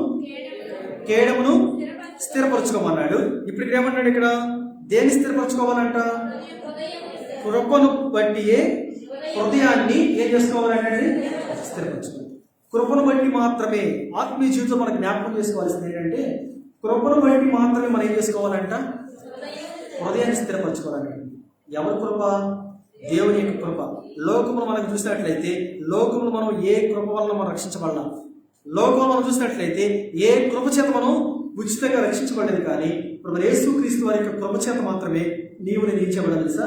కేడమును స్థిరపరచుకోమన్నాడు. ఇప్పుడు ఇక్కడ ఏమన్నాడు? ఇక్కడ దేన్ని స్థిరపరచుకోవాలంట? కృపను బట్టి హృదయాన్ని ఏం చేసుకోవాలంటే స్థిరపరచుకోవాలి. కృపను బట్టి మాత్రమే ఆత్మీయ జీవితం మనకు జ్ఞాపకం చేసుకోవాల్సింది ఏంటంటే కృపను బట్టి మాత్రమే మనం ఏం చేసుకోవాలంట? హృదయాన్ని స్థిరపరచుకోవాలంటే. ఎవరి కృప? దేవుని యొక్క కృప. లోకమును మనం చూసినట్లయితే లోకమును మనం ఏ కృప వల్ల మనం రక్షించబడలాం. లోకం మనం చూసినట్లయితే ఏ కృప చేత మనం ఉచితంగా రక్షించబడలేదు. కానీ ఇప్పుడు యేసుక్రీస్తు వారి యొక్క కృప చేత మాత్రమే నీవు నేను ఏం చేయబడ్డా తెలుసా?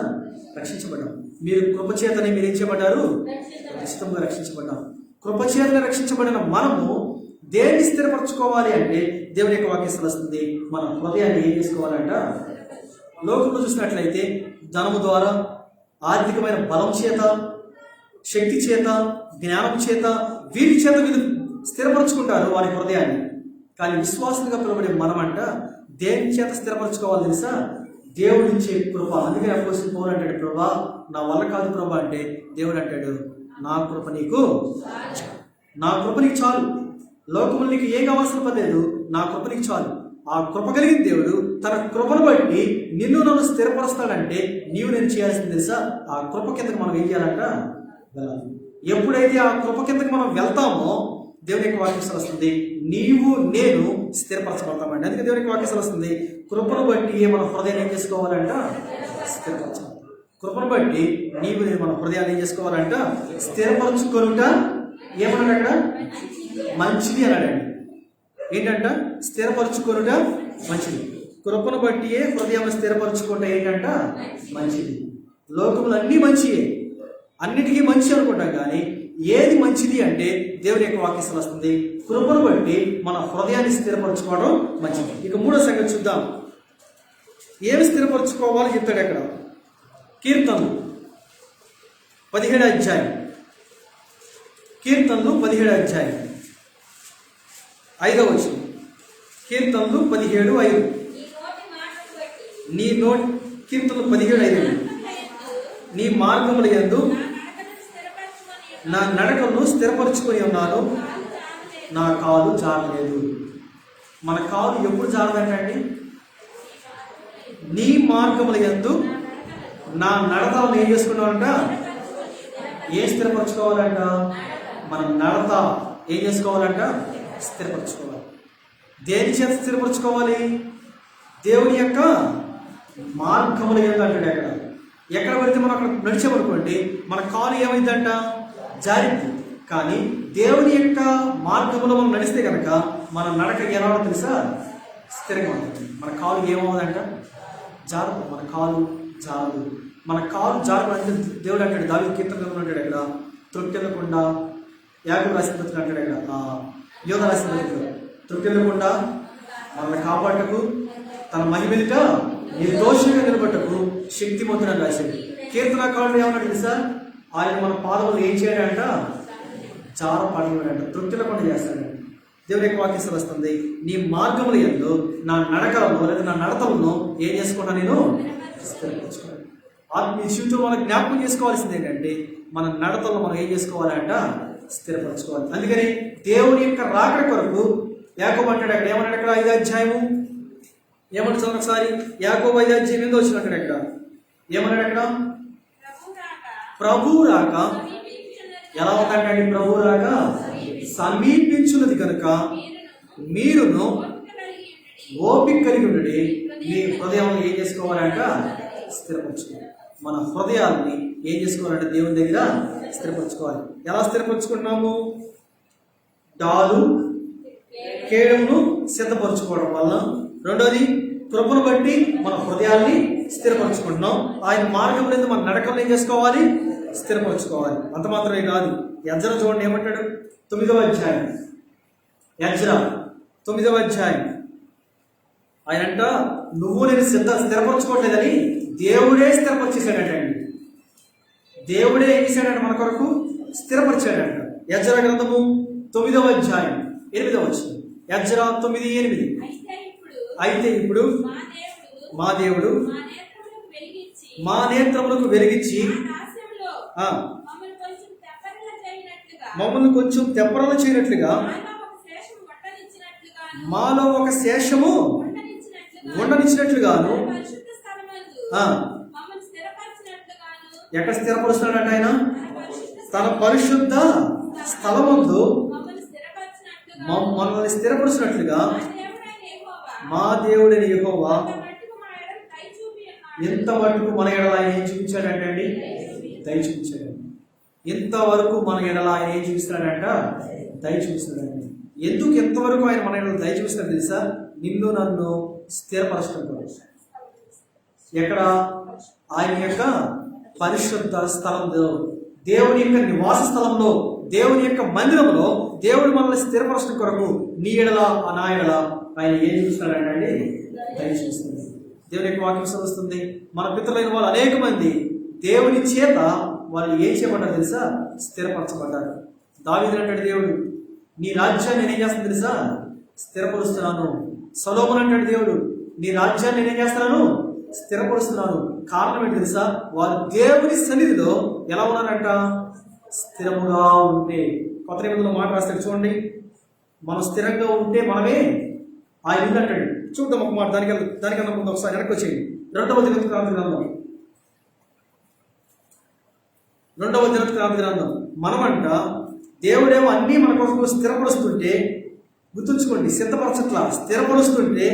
రక్షించబడ్డాం. మీరు కృప చేతనే మీరు ఏం చేయబడ్డారు? ఉచితంగా రక్షించబడ్డాం. కృప చేతనే రక్షించబడిన మనము దేన్ని స్థిరపరచుకోవాలి అంటే దేవుని యొక్క వాక్యం వస్తుంది. మన హృదయాన్ని ఏం చేసుకోవాలంట? లోకంలో చూసినట్లయితే ధనము ద్వారా, ఆర్థికమైన బలం చేత, శక్తి చేత, జ్ఞానం చేత, వీటి చేత వీళ్ళు స్థిరపరచుకుంటారు వారి హృదయాన్ని. కానీ విశ్వాసంగా పిలువబడే మనమంట దేని చేత స్థిరపరచుకోవాలి తెలుసా? దేవుడి ఇచ్చే కృప. అందుకే అపోస్తలుడు పౌలు అంటాడు, ప్రభా నా వల్ల కాదు ప్రభా అంటే దేవుడు అంటాడు, నా కృప నీకు చాలు. లోకములు నీకు ఏం అవసరం పడలేదు, నా కృప నీకు చాలు. ఆ కృప కలిగిన దేవుడు తన కృపను బట్టి నిన్ను నన్ను స్థిరపరుస్తాడంటే నీవు నేను చేయాల్సింది తెలుసా? ఆ కృప కిందకి మనం ఏం చేయాలంట? వెళ్ళాలి. ఎప్పుడైతే ఆ కృప కిందకి మనం వెళ్తామో దేవుని యొక్క వాక్యం వస్తుంది, నీవు నేను స్థిరపరచబడతామండి. అందుకే దేవుని యొక్క వాక్యం వస్తుంది, కృపను బట్టి మన హృదయాన్ని ఏం చేసుకోవాలంట? స్థిరపరచాలి. కృపను బట్టి నీవు నేను మన హృదయాన్ని ఏం చేసుకోవాలంట? స్థిరపరచుకొనుట ఏమన్నాడు అక్కడ? మంచిది అన్నాడండి. ఏంటంట? స్థిరపరచుకొనుట మంచిది. కృపను బట్టియే హృదయాన్ని స్థిరపరచుకుంటే ఏంటంట? మంచిది. లోకములు అన్నీ మంచియే, అన్నిటికీ మంచి అనుకుంటాం. కానీ ఏది మంచిది అంటే దేవుని యొక్క వాక్యం వస్తుంది, కృపను బట్టి మన హృదయాన్ని స్థిరపరచుకోవడం మంచిది. ఇక మూడో సంగతి చూద్దాం. ఏమి స్థిరపరచుకోవాలో చెప్తాడు అక్కడ. కీర్తనలు 17వ అధ్యాయం, కీర్తనలు 17వ అధ్యాయం 5వ వచనం. కీర్తనలు 17:5. నీ నోటి కీర్తనలు 17:5. నీ మార్గముల యందు నా నడకను స్థిరపరచుకొని ఉన్నాను, నా కాలు జారలేదు. మన కాలు ఎప్పుడు జారదంటండి? నీ మార్గముల యందు నా నడతలను ఏం చేసుకున్నామంట? ఏం స్థిరపరచుకోవాలంట? మన నడత ఏం చేసుకోవాలంట? స్థిరపరచుకోవాలి. దేని చేత స్థిరపరచుకోవాలి? దేవుని యొక్క మార్గముల యందు అంటాడు. ఎక్కడ పడితే మనం అక్కడ నడిచామనుకోండి మన కాలు ఏమైందంట? జారింది. కానీ దేవుని యొక్క మార్గంలో మనం నడిస్తే కనుక మన నడక ఎలా తెలుసా? స్థిరంగా ఉంటుంది. మన కాలు ఏమవుదంట? జారదు. మన కాలు జారదు. మన కాలు జారదు అంటే దేవుడు అంటాడు, దావీదు కీర్తనలో అంటాడు అక్కడ, త్రొక్కెళ్ళకుండా, యాకోబు రాసిన పత్రికలో అంటాడు అక్కడ, యోధ రాసిన పత్రికలో, త్రొక్కెళ్ళకుండా మనల్ని కాపాడటకు తన మహిమెదుట నిర్దోషంగా నిలబట్టకు శక్తిమంతుడని రాశాడు. కీర్తనకారుడు ఏమన్నాడు తెలుసా? ఆయన మన పాదములు ఏం చేయడంట? జార పడినాడంట, తృప్తిలకుండా చేస్తాడంట. దేవుని యొక్క వాక్యం వస్తుంది, నీ మార్గముల యందు నా నడకలను లేదా నా నడతలను ఏం చేసుకున్నా నేను స్థిరపరచుకోవాలి. ఆత్మీయ జీవితంలో మనం జ్ఞాపకం చేసుకోవాల్సింది ఏంటంటే మన నడతలను మనం ఏం చేసుకోవాలంట? స్థిరపరచుకోవాలి. అందుకని దేవుని యొక్క రాకడ కొరకు యాకోబు అంటాడు అక్కడ, ఏమన్నాడు అక్కడ? 5వ అధ్యాయము ఏమంటాడు ఒకసారి? యాకోబు 5వ అధ్యాయం ఏందో వచ్చినట్టు అక్కడ ఏమన్నాడు అక్కడ? ప్రభు రాక ఎలా ఉందంటే, ప్రభు రాక సమీపించున్నది కనుక మీరును ఓపిక కలిగి ఉండండి. మీ హృదయాన్ని ఏం చేసుకోవాలంట? స్థిరపరచుకోవాలి. మన హృదయాన్ని ఏం చేసుకోవాలంటే దేవుని దగ్గర స్థిరపరచుకోవాలి. ఎలా స్థిరపరచుకుంటున్నాము? డాలు కేడమును సిద్ధపరచుకోవడం వల్ల. రెండోది, కృపను బట్టి మన హృదయాన్ని స్థిరపరచుకుంటున్నాం. ఆయన మార్గం లేదు మన నడకలు ఏం చేసుకోవాలి? స్థిరపరచుకోవాలి. అంత మాత్రమే కాదు. యజ్రా చూడండి ఏమంటాడు? 9వ అధ్యాయం, యజ్రా 9వ అధ్యాయం. ఆయనంట నువ్వు నేను స్థిరపరచుకోవట్లేదని దేవుడే స్థిరపరిచేశాడంటండి. దేవుడే ఏం చేశాడంట? మన కొరకు స్థిరపరిచాడంట. యజ్రా గ్రంథము 9వ అధ్యాయం 8వ వచనం. యజ్రా 9:8. అయితే ఇప్పుడు మా దేవుడు మా నేత్రములకు వెలిగించి మమ్మల్ని కొంచెం తెప్పరలు చేయనట్లుగా మాలో ఒక శేషము ఉండనిచ్చినట్లుగాను ఎక్కడ స్థిరపరుస్తున్నాడంట? ఆయన తన పరిశుద్ధ స్థలమందు మనల్ని స్థిరపరుచినట్లుగా మా దేవుడైన యెహోవా ఎంత మటుకు మన ఎడల ఆయన ఏం చూపించాడంటండి? దయ చూపించాడు. ఇంతవరకు మన ఎడల ఆయన ఏం చూపిస్తున్నాడంట? దయ చూపిస్తున్నాడండి. ఎందుకు ఎంతవరకు ఆయన మన ఎడల దయ చూపిస్తున్నాడు తెలుసా? నిన్ను నన్ను స్థిరపరచడం కోసం. ఎక్కడ? ఆయన యొక్క పరిశుద్ధ స్థలంలో, దేవుని యొక్క నివాస స్థలంలో, దేవుని యొక్క మందిరంలో దేవుడు మనల్ని స్థిరపరచడం కొరకు నీ ఎడల నా ఎడల ఆయన ఏం చూస్తున్నాడంటే దయ చూస్తుంది. దేవుని యొక్క వాక్యం వస్తుంది. మన పితరులైన వాళ్ళు అనేక మంది దేవుని చేత వాళ్ళు ఏం చేయబడ్డారు తెలుసా? స్థిరపరచబడ్డారు. దావీదు అంటాడు, దేవుడు నీ రాజ్యాన్ని నేనేం చేస్తాను తెలుసా? స్థిరపరుస్తున్నాను. సొలొమోను అంటాడు, దేవుడు నీ రాజ్యాన్ని నేనేం చేస్తున్నాను? స్థిరపరుస్తున్నాను. కారణం ఏంటి తెలుసా? వారు దేవుని సన్నిధిలో ఎలా ఉన్నారంట? స్థిరముగా ఉంటే. కొత్త నిబంధనలో మాట రాస్తాడు చూడండి, మనం స్థిరంగా ఉంటే మనమే ఆయన అంటాడు. చూద్దాం ఒక మాట, దానికన్నా ముందు ఒకసారి వెనక్కి వచ్చేయండి. 2వ దినవృత్తాంత గ్రంథం. మనమంట దేవుడేమో అన్నీ మన కోసం స్థిరపరుస్తుంటే, గుర్తుంచుకోండి, సిద్ధపరచట్లా, స్థిరపరుస్తుంటే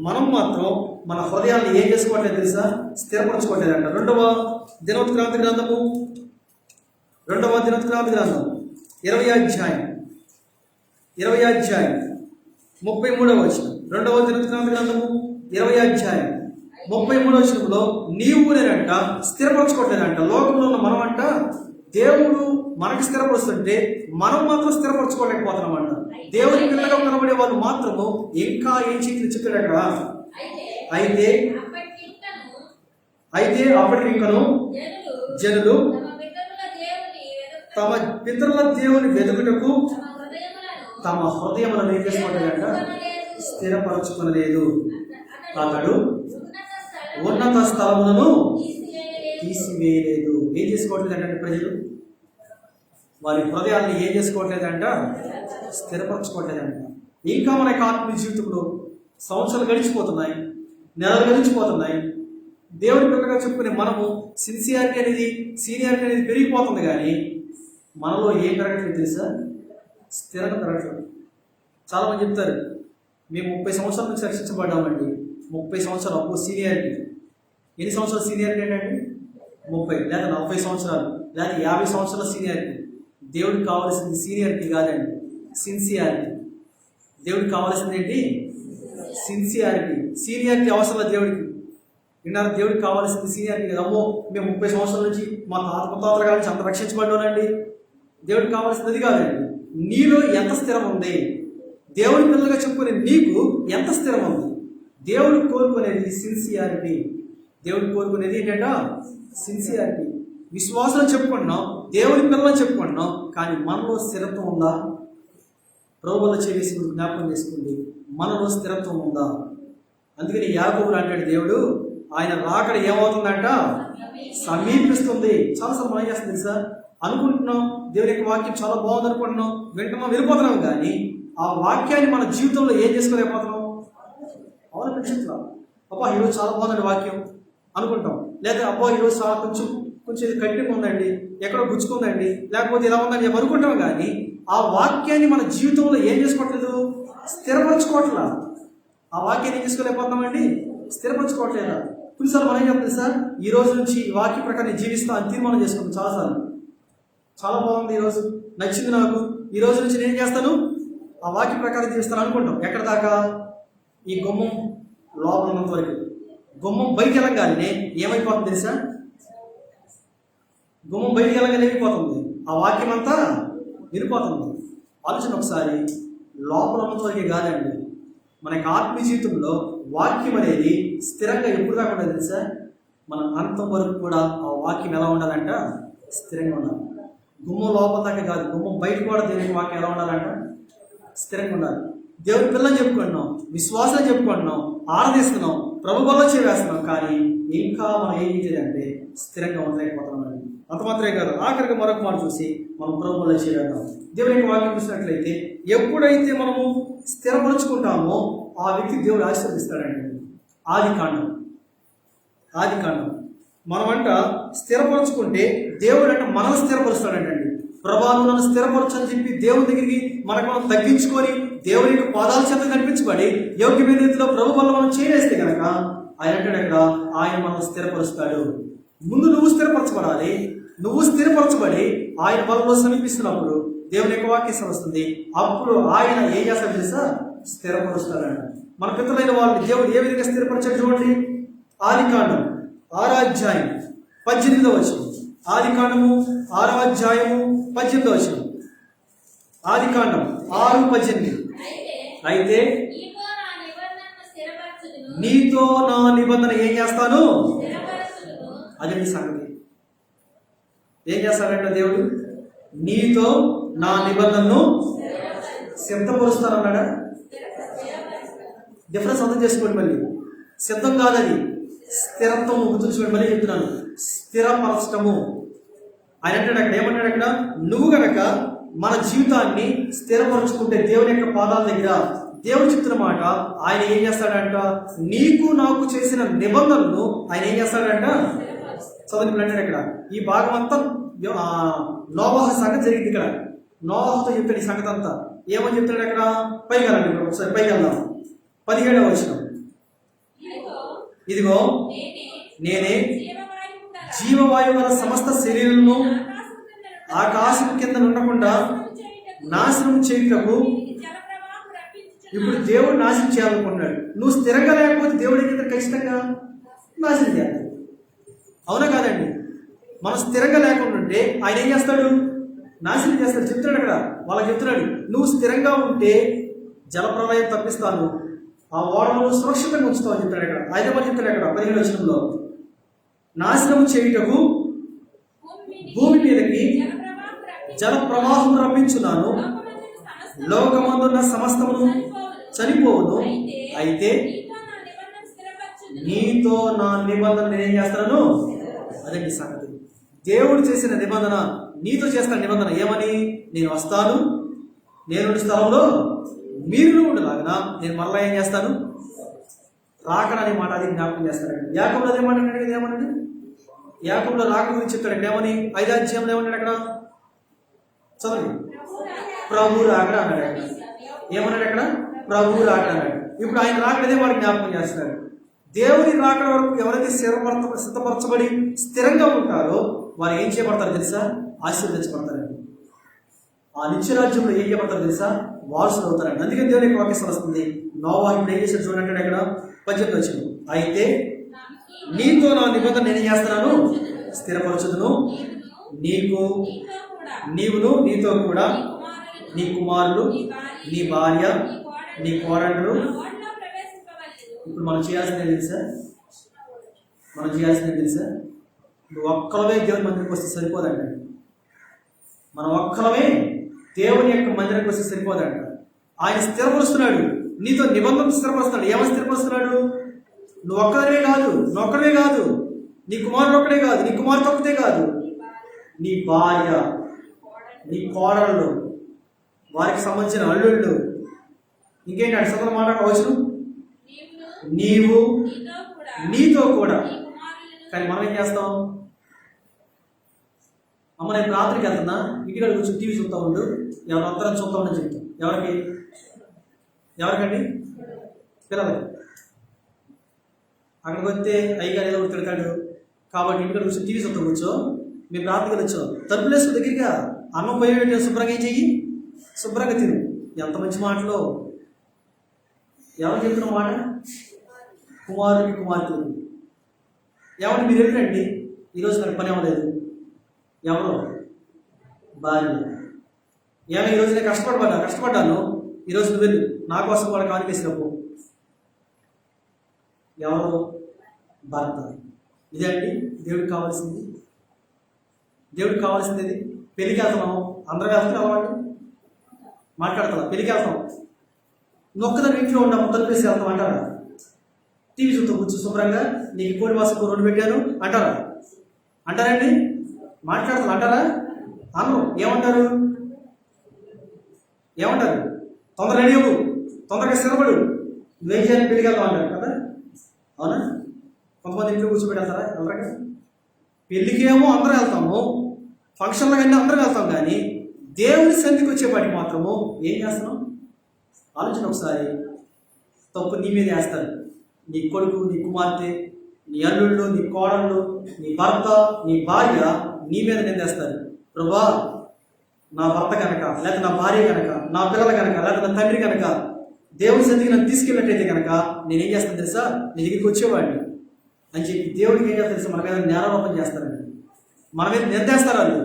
మనం మాత్రం మన హృదయాన్ని ఏం చేసుకోవట్లేదు తెలుసా? స్థిరపరచుకోవట్లేదంట. 2వ దినవృత్తాంత గ్రంథము 20వ అధ్యాయం 33వ వచనం. 2వ దినవృత్తాంత గ్రంథము 20వ అధ్యాయం 33వ వచనంలో నీవు నేనంట స్థిరపరచుకోవట్లేదంట. లోకంలో ఉన్న మనం అంట దేవుడు మనకి స్థిరపరుస్తుంటే మనం మాత్రం స్థిరపరచుకోలేకపోతున్నామంట. దేవుని పిల్లగా కనబడే వాళ్ళు మాత్రము ఇంకా ఏం చెప్పాడు అక్కడ? అయితే అప్పటికి ఇంకను జనులు తమ పితరుల దేవుని వెతుకుటకు తమ హృదయములను ఏం చేసుకోవట్లేదంట? స్థిరపరచుకునలేదు. అతడు ఉన్నత స్థలములను తీసివేయలేదు. ఏం చేసుకోవట్లేదంటే ప్రజలు వారి హృదయాన్ని ఏం చేసుకోవట్లేదంట? స్థిరపరచుకోవట్లేదంట. ఇంకా మన ఆత్మీయ జీవితంలో సంవత్సరాలు గడిచిపోతున్నాయి, నెలలు గడిచిపోతున్నాయి. దేవుడి పిల్లగా చెప్పుకునే మనము సిన్సియారిటీ అనేది, సీనియారిటీ అనేది పెరిగిపోతుంది, కానీ మనలో ఏం పెరగట్లేదు తెలుసా? స్థిరత పెరగట్లేదు. చాలామంది చెప్తారు, మేము 30 సంవత్సరాల నుంచి రక్షించబడ్డామండి. 30 సంవత్సరాలు అప్పుడు సీనియారిటీ. ఎన్ని సంవత్సరాలు సీనియారిటీ ఏంటండి? 30 లేదా 40 సంవత్సరాలు లేదా 50 సంవత్సరాల సీనియారిటీ. దేవుడికి కావాల్సింది సీనియారిటీ కాదండి, సిన్సియారిటీ. దేవుడికి కావాల్సింది ఏంటి? సిన్సియారిటీ. సీనియారిటీ అవసరం దేవుడికి. విన్నారు? దేవుడికి కావాల్సింది సీనియారిటీ కదా. అమ్మో మేము 30 సంవత్సరాల నుంచి మా తాతల గారి నుంచి అంత రక్షించబడ్డానండి. దేవుడికి కావాల్సింది అది కాదండి. నీలో ఎంత స్థిరం ఉంది? దేవుడి పిల్లలుగా చెప్పుకునే నీకు ఎంత స్థిరం ఉంది? దేవుడు కోరుకునేది సిన్సియారిటీ. దేవుడు కోరుకునేది ఏంటంటే సిన్సియారిటీ. విశ్వాసం చెప్పుకుంటున్నాం, దేవుడి పిల్లలు చెప్పుకుంటున్నాం, కానీ మనలో స్థిరత్వం ఉందా? ప్రభువులో చేసి జ్ఞాపకం చేసుకోండి, మనలో స్థిరత్వం ఉందా? అందుకని యాకోబు అంటాడు, దేవుడు ఆయన రాకడ ఏమవుతుందంట? సమీపిస్తుంది. చాలాసార్లు మనం చేస్తుంది తెలుసా? అనుకుంటున్నాం దేవుని యొక్క వాక్యం చాలా బాగుంది అనుకుంటున్నాం, వెంటనే వెళ్ళిపోతున్నాం, కానీ ఆ వాక్యాన్ని మన జీవితంలో ఏం చేసుకోలేకపోతున్నాం? అవును పెంచుతున్నాం. అబ్బా ఈరోజు చాలా బాగుందండి వాక్యం అనుకుంటాం, లేదా అబ్బా ఈరోజు చాలా కొంచెం ఇది కఠినంగా ఉందండి, ఎక్కడో గుచ్చుకుందండి, లేకపోతే ఇలా ఉందని చెప్పి అనుకుంటాం, కానీ ఆ వాక్యాన్ని మన జీవితంలో ఏం చేసుకోవట్లేదు? స్థిరపరచుకోవట్లా. ఆ వాక్యాన్ని ఏం చేసుకోలేకపోతున్నామండి? స్థిరపరచుకోవట్లేదా? కొన్నిసార్లు మనం ఏం చెప్తుంది సార్, ఈ రోజు నుంచి ఈ వాక్య ప్రకారం జీవిస్తా అని తీర్మానం చేసుకుంటాం. చాలాసార్లు చాలా బాగుంది, ఈరోజు నచ్చింది నాకు, ఈ రోజు నుంచి నేను చేస్తాను, ఆ వాక్య ప్రకారం జీవిస్తాను అనుకుంటాం. ఎక్కడ దాకా? ఈ గుమ్మం లోపల ఉన్నంత వరకు. గుమ్మం బయటికి వెళ్ళగానే ఏమైపోతుంది తెలుసా? గుమ్మం బయటికి వెళ్ళగానే ఏమైపోతుంది? ఆ వాక్యం అంతా వినిపోతుంది. ఆలోచన ఒకసారి, లోపల ఉన్నంత వరకే కాదండి, మనకి ఆత్మీయ జీవితంలో వాక్యం అనేది స్థిరంగా ఎప్పుడు దాకా ఉండాలి తెలుసా? మన అంతం వరకు కూడా ఆ వాక్యం ఎలా ఉండాలంట? స్థిరంగా ఉండాలి. గుమ్మం లోపల దాకా కాదు, గుమ్మం బయట కూడా దేవుని వాక్యం ఎలా ఉండాలంట? స్థిరంగా ఉండాలి. దేవుడి పిల్లలు చెప్పుకుంటున్నాం, విశ్వాసం చెప్పుకుంటున్నాం, ఆరాధిస్తున్నాం, ప్రభు బల్ల చేస్తున్నాం, కానీ ఇంకా మనం ఏం చేయాలంటే స్థిరంగా ఉండలేకపోతున్నాం. అంత మాత్రమే కాదు, ఆఖరికి మరొక మాట చూసి మనం ప్రభు బల్ల చేద్దాం. దేవుని యొక్క వాక్యం చూసినట్లయితే ఎప్పుడైతే మనము స్థిరపరుచుకుంటామో ఆ వ్యక్తి దేవుడు ఆశీర్వదిస్తాడండి. ఆది కాండం మనమంట స్థిరపరచుకుంటే దేవుడు అంటే మనల్ని స్థిరపరుస్తాడండి. ప్రభావం నన్ను స్థిరపరచు అని చెప్పి దేవుని దగ్గరికి మనం తగ్గించుకొని దేవుని యొక్క పాదాల చేత కనిపించబడి యోగ్యమైన రీతిలో ప్రభు వల్ల మనం చేస్తే కనుక ఆయన అంటాడు అక్కడ, ఆయన మనం స్థిరపరుస్తాడు. ముందు నువ్వు స్థిరపరచబడాలి, నువ్వు స్థిరపరచబడి ఆయన బలంలో సమీపిస్తున్నప్పుడు దేవుని యొక్క వాక్యం వస్తుంది. అప్పుడు ఆయన ఏం చేస్తాడు తెలుసా? స్థిరపరుస్తాడు. మన పితరులైన వాళ్ళు దేవుడు ఏ విధంగా స్థిరపరచాడు చూడండి. ఆదికాండం 6వ అధ్యాయం 18వ వచనం. ఆదికాండము 6వ అధ్యాయము 18వ వచనం. ఆదికాండం 6:18. అయితే నీతో నా నిబంధన ఏం చేస్తాను? అదే నీ సంగతి. ఏం చేస్తాడంటే దేవుడు నీతో నా నిబంధనను సిద్ధపరుస్తానన్నాడా? డిఫరెన్స్ అర్థం చేసుకోండి. మళ్ళీ సిద్ధం కాదని స్థిరత్వం గుర్తుంచుకోండి. మళ్ళీ చెప్తున్నాను, స్థిరపరచటము. ఆయన అంటాడు అక్కడ, ఏమంటాడు అక్కడ? నువ్వు కనుక మన జీవితాన్ని స్థిరపరుచుకుంటే దేవుని యొక్క పాదాల దగ్గర దేవుడు చెప్తున్న మాట, ఆయన ఏం చేస్తాడంట? నీకు నాకు చేసిన నిబంధనలు ఆయన ఏం చేస్తాడంట? చదువుకుని అంటాడు ఇక్కడ. ఈ భాగం అంతా నోవాహు సంగతి జరిగింది. ఇక్కడ నోవాహుతో చెప్తాడు ఈ సంగతి అంతా. ఏమని చెప్తాడు అక్కడ? పైకి వెళ్ళండి ఒకసారి, పైకి వెళ్దాం. 17వ వచనం. ఇదిగో నేనే జీవవాయువు గల సమస్త శరీరమును ఆకాశం కింద ఉండకుండా నాశనం చేయుటకు. ఇప్పుడు దేవుడు నాశనం చేయాలనుకున్నాడు. నువ్వు స్థిరంగా లేకపోతే దేవుడి కింద ఖచ్చితంగా నాశనం చేయాలి. అవునా కాదండి? మనం స్థిరంగా లేకుండా ఉంటే ఆయన ఏం చేస్తాడు? నాశనం చేస్తాడు. చెప్తున్నాడు అక్కడ, వాళ్ళకి చెప్తున్నాడు, నువ్వు స్థిరంగా ఉంటే జలప్రలయం తప్పిస్తాను, ఆ ఓడను సురక్షితంగా ఉంచుతావు అని చెప్తాడు అక్కడ. ఆయన వాళ్ళు చెప్తాడు అక్కడ 17వ వచనంలో, నాశనం చేయుటకు భూమి మీదకి జల ప్రవాహం రప్పించున్నాను, లోకమందున్న సమస్తమును చనిపోవును. అయితే నీతో నా నిబంధన నేనేం చేస్తాను? అదే నీ సంగతి. దేవుడు చేసిన నిబంధన నీతో చేస్తున్న నిబంధన ఏమని? నేను వస్తాను, నేను స్థలంలో మీరు ఉండలాగా నేను మరలా ఏం చేస్తాను? రాకడ అనే మాట అది జ్ఞాపకం చేస్తాడు. యాకోబులో అదేమంటాడు? ఏమన్నాడు? యాకోబులో రాక గురించి చెప్తాడు ఏమని? 5వ అధ్యాయంలో ఏమన్నాడు అక్కడ? చదవండి. ప్రభు రాకడ అన్నాడు అక్కడ. ఏమన్నాడు అక్కడ? ప్రభు రాకడ అన్నాడు. ఇప్పుడు ఆయన రాకడదే వాడు జ్ఞాపకం చేస్తున్నాడు. దేవుని రాకడ వరకు ఎవరైతే సిద్ధపరచబడి స్థిరంగా ఉంటారో వారు ఏం చేయబడతారు తెలుసా? ఆశీర్వదించబడతారండి. ఆ నిత్యరాజ్యంలో ఏం చేయబడతారు తెలుసా? వారసులు అవుతారండి. అందుకని దేవుని యొక్క వాక్యం వస్తుంది. నోవాహు ఏం చేశాడు చూడండి అక్కడ 18వ వచనం. అయితే నీతో నా నిబంధన నేను చేస్తున్నాను, స్థిరపరచుదును, నీవును నీతో కూడా నీ కుమారుడు, నీ భార్య, నీ కోడళ్ళు. ఇప్పుడు మనం చేయాల్సిందే తెలుసా? నువ్వు ఒక్కలవే దేవుని మందిరికి వస్తే సరిపోదంట. మనం ఒక్కలమే దేవుని యొక్క మందిరానికి వస్తే సరిపోదంట. ఆయన స్థిరపరుస్తున్నాడు, నీతో నిబంధన స్థిరపరుస్తున్నాడు. ఏమని స్థిరపరుస్తున్నాడు? నువ్వు ఒక్కడే కాదు, నీ కుమారుడు ఒక్కడే కాదు, నీ కుమార్తె ఒక్కటే కాదు, నీ భార్య, నీ కోడళ్ళు, వారికి సంబంధించిన అల్లుళ్ళు. ఇంకేంటి అటు సదరు మాట్లాడవచ్చు? నీవు నీతో కూడా. కానీ మనం ఏం చేస్తాం? అమ్మ నేను రాత్రికి వెళ్తున్నా, ఇంటికాడ కూర్చొని టీవీ చూస్తూ ఉండు, ఎవరు అందరం చూస్తూ ఉండని చెప్తాం. ఎవరికండి? పిల్లలకి. అక్కడికి వస్తే అయ్యగారు ఏదో తిడతాడు కాబట్టి ఇంటికాడ కూర్చొని టీవీ చూస్తూ కూర్చో. మేము రాత్రికి వచ్చాం, తలుపులు వేసుకుని దగ్గరగా అన్నం పోయి పెట్టి శుభ్రంగా ఏం చెయ్యి, శుభ్రంగా తిను. ఎంత మంచి మాటలో! ఎవరు చెప్తున్న మాట? కుమారుడికి కుమార్తె. ఎవరు? మీరు వెళ్ళండి, ఈరోజు నాకు పని అవ్వలేదు. ఎవరు? భార్య. ఏమో ఈరోజు నేను కష్టపడ్డాను, ఈరోజు నువ్వు వెళ్ళు, నా కోసం కూడా కానికేసినప్పుడు. ఎవరు? భర్త. ఇదే అండి దేవుడికి కావాల్సింది. పెళ్ళికి వెళ్తున్నాము, అందరూ వెళ్తున్నా వాళ్ళు మాట్లాడుతున్నా. పెళ్ళికి వెళ్తాం, నొక్కదాన్ని ఇంట్లో ఉన్నాము, తలుపేసి వెళ్తాం అంటారా? టీవీ చూస్తూ కూర్చో శుభ్రంగా, నీకు కోడి మాసం రెండు పెట్టాను అంటారండి? మాట్లాడుతున్నా అంటారా? అన్నం ఏమంటారు? తొందరగా రెడీ అవ్వు, తొందరగా స్థిరపడు, నువ్వేం చేయాలని పెళ్ళికి వెళ్తాం అంటారు కదా? అవునా? కొంతమంది ఇంట్లో కూర్చోబెడతారా? ఎవరగా పెళ్ళికేమో అందరూ వెళ్తాము, ఫంక్షన్లకు అన్నీ అందరూ వెళ్తాం, కానీ దేవుని సన్నిధికి వచ్చేపాటికి మాత్రము ఏం చేస్తున్నాం? ఆలోచన ఒకసారి. తప్పు నీ మీద వేస్తారు. నీ కొడుకు, నీ కుమార్తె, నీ అల్లుళ్ళు, నీ కోడళ్ళు, నీ భర్త, నీ భార్య నీ మీద నిందేస్తారు. ప్రభా, నా భర్త కనుక, లేకపోతే నా భార్య కనుక, నా పిల్లలు కనుక, లేకపోతే నా తండ్రి కనుక దేవుని సన్నిధికి నన్ను తీసుకెళ్ళినట్టయితే కనుక నేనేం చేస్తాను తెలుసా, నీ దగ్గరికి వచ్చేవాడిని అని చెప్పి దేవుడికి ఏం చేస్తారు తెలుసా, మన మీద నేరారోపణ చేస్తారండి. మన మీద నిర్దేస్తారు వాళ్ళు.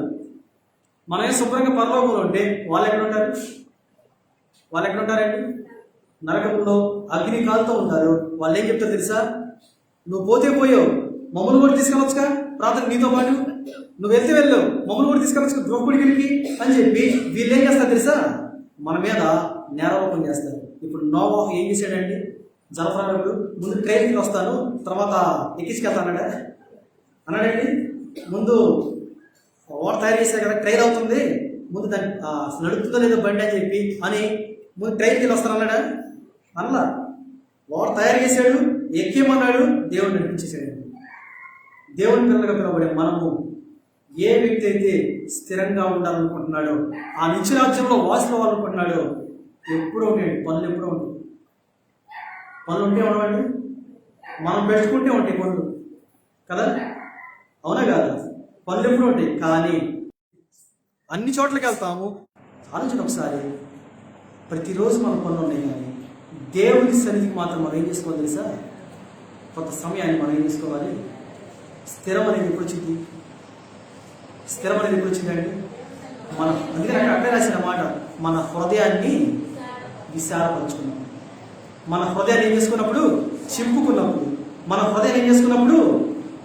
మనమే శుభ్రంగా పరలోకంలో ఉంటే వాళ్ళు ఎక్కడ ఉంటారు? వాళ్ళు ఎక్కడ ఉంటారండి? నరకంలో అగ్ని కాలుతో ఉంటారు. వాళ్ళు ఏం చెప్తారు తెలుసా, నువ్వు పోతే పోయావు, మమ్మల్ని కూడా తీసుకెళ్ళొచ్చుగా ప్రార్థన నీతో పాటు, నువ్వు వెళ్తే వెళ్ళావు, మమ్మల్ని కూడా తీసుకెళ్ళొచ్చు ద్రోపుడికి అని చెప్పి వీళ్ళు ఏం చేస్తారు తెలుసా, మన మీద నేరారోపణ చేస్తారు. ఇప్పుడు నోవాహు ఏం చేశాడండి? జలప్రళయంలో ముందు ట్రైన్కి వస్తాను, తర్వాత ఎక్కించుకెళ్తానడా అన్నాడండి. ముందు ఓడ తయారు చేశారు కదా, ట్రైన్ అవుతుంది, ముందు దాన్ని నడుపుతుందో లేదో బండి అని చెప్పి అని ముందు ట్రైన్కి వెళ్ళి వస్తాను అన్నాడా? అలా ఓడ తయారు చేశాడు, ఎక్కేమన్నాడు, దేవుడు నడిపించేశాడు. దేవుని పిల్లలుగా పిలవబడే మనము ఏ వ్యక్తి అయితే స్థిరంగా ఉండాలనుకుంటున్నాడో, ఆ నిత్య రాజ్యంలో వాసులు అవ్వాలనుకుంటున్నాడో, ఎప్పుడూ ఉంటాయి పనులు, ఎప్పుడూ ఉంటాయి పనులు. ఉంటే ఉండవండి, మనం పెట్టుకుంటే ఉంటాయి పనులు కదా, అవునా కాదు? పనులు ఎప్పుడు ఉంటాయి. కానీ అన్ని చోట్లకి వెళ్తాము. ఆలోచన ఒకసారి, ప్రతిరోజు మన పనులు ఉన్నాయి, కానీ దేవుని సన్నిధికి మాత్రం మనం ఏం చేసుకోవాలి తెలుసా, కొంత సమయాన్ని మనం ఏం చేసుకోవాలి. స్థిరం అనేది ఎప్పుడు వచ్చింది? స్థిరం అనేది ఎప్పుడు వచ్చిందండి? మనం అందుకని అక్కడే రాసిన మాట, మన హృదయాన్ని విశాలపరుచుకున్నాం. మన హృదయాన్ని ఏం చేసుకున్నప్పుడు? చింపుకున్నప్పుడు. మన హృదయాన్ని ఏం చేసుకున్నప్పుడు?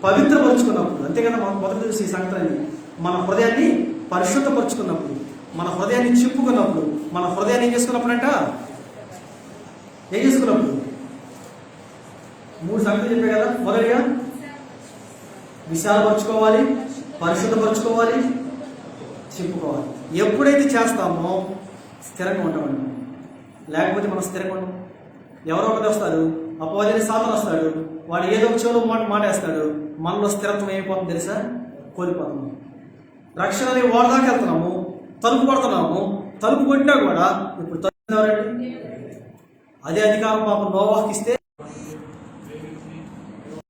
పవిత్రపరుచుకున్నప్పుడు. అంతేకదా మనం మొదటి చూసి ఈ సంగతి, మన హృదయాన్ని పరిశుద్ధపరుచుకున్నప్పుడు, మన హృదయాన్ని చింపుకున్నప్పుడు, మన హృదయాన్ని ఏం చేసుకున్నప్పుడంట, ఏం చేసుకున్నప్పుడు 3 సంగతులు చెప్పే కదా. మొదటిగా విశాలపరుచుకోవాలి, పరిశుద్ధపరుచుకోవాలి, చెప్పుకోవాలి. ఎప్పుడైతే చేస్తామో స్థిరంగా ఉంటామండి. లేకపోతే మనం స్థిరంగా ఉంటాం. ఎవరో ఒకటి వస్తారు, అపవాది సాధన వస్తాడు, వాడు ఏదో ఒక చెవులో మాటేస్తాడు, మనలో స్థిరత్వం ఏమైపోతుంది తెలుసా? కోల్పోతున్నాము. రక్షణ అనే వాడు దాకా వెళ్తున్నాము, తలుపు కొడుతున్నాము, తలుపు కొట్టినా కూడా ఇప్పుడు తలుపు ఎవరండి? అదే అధికారం పాపం నోవాహుకి ఇస్తే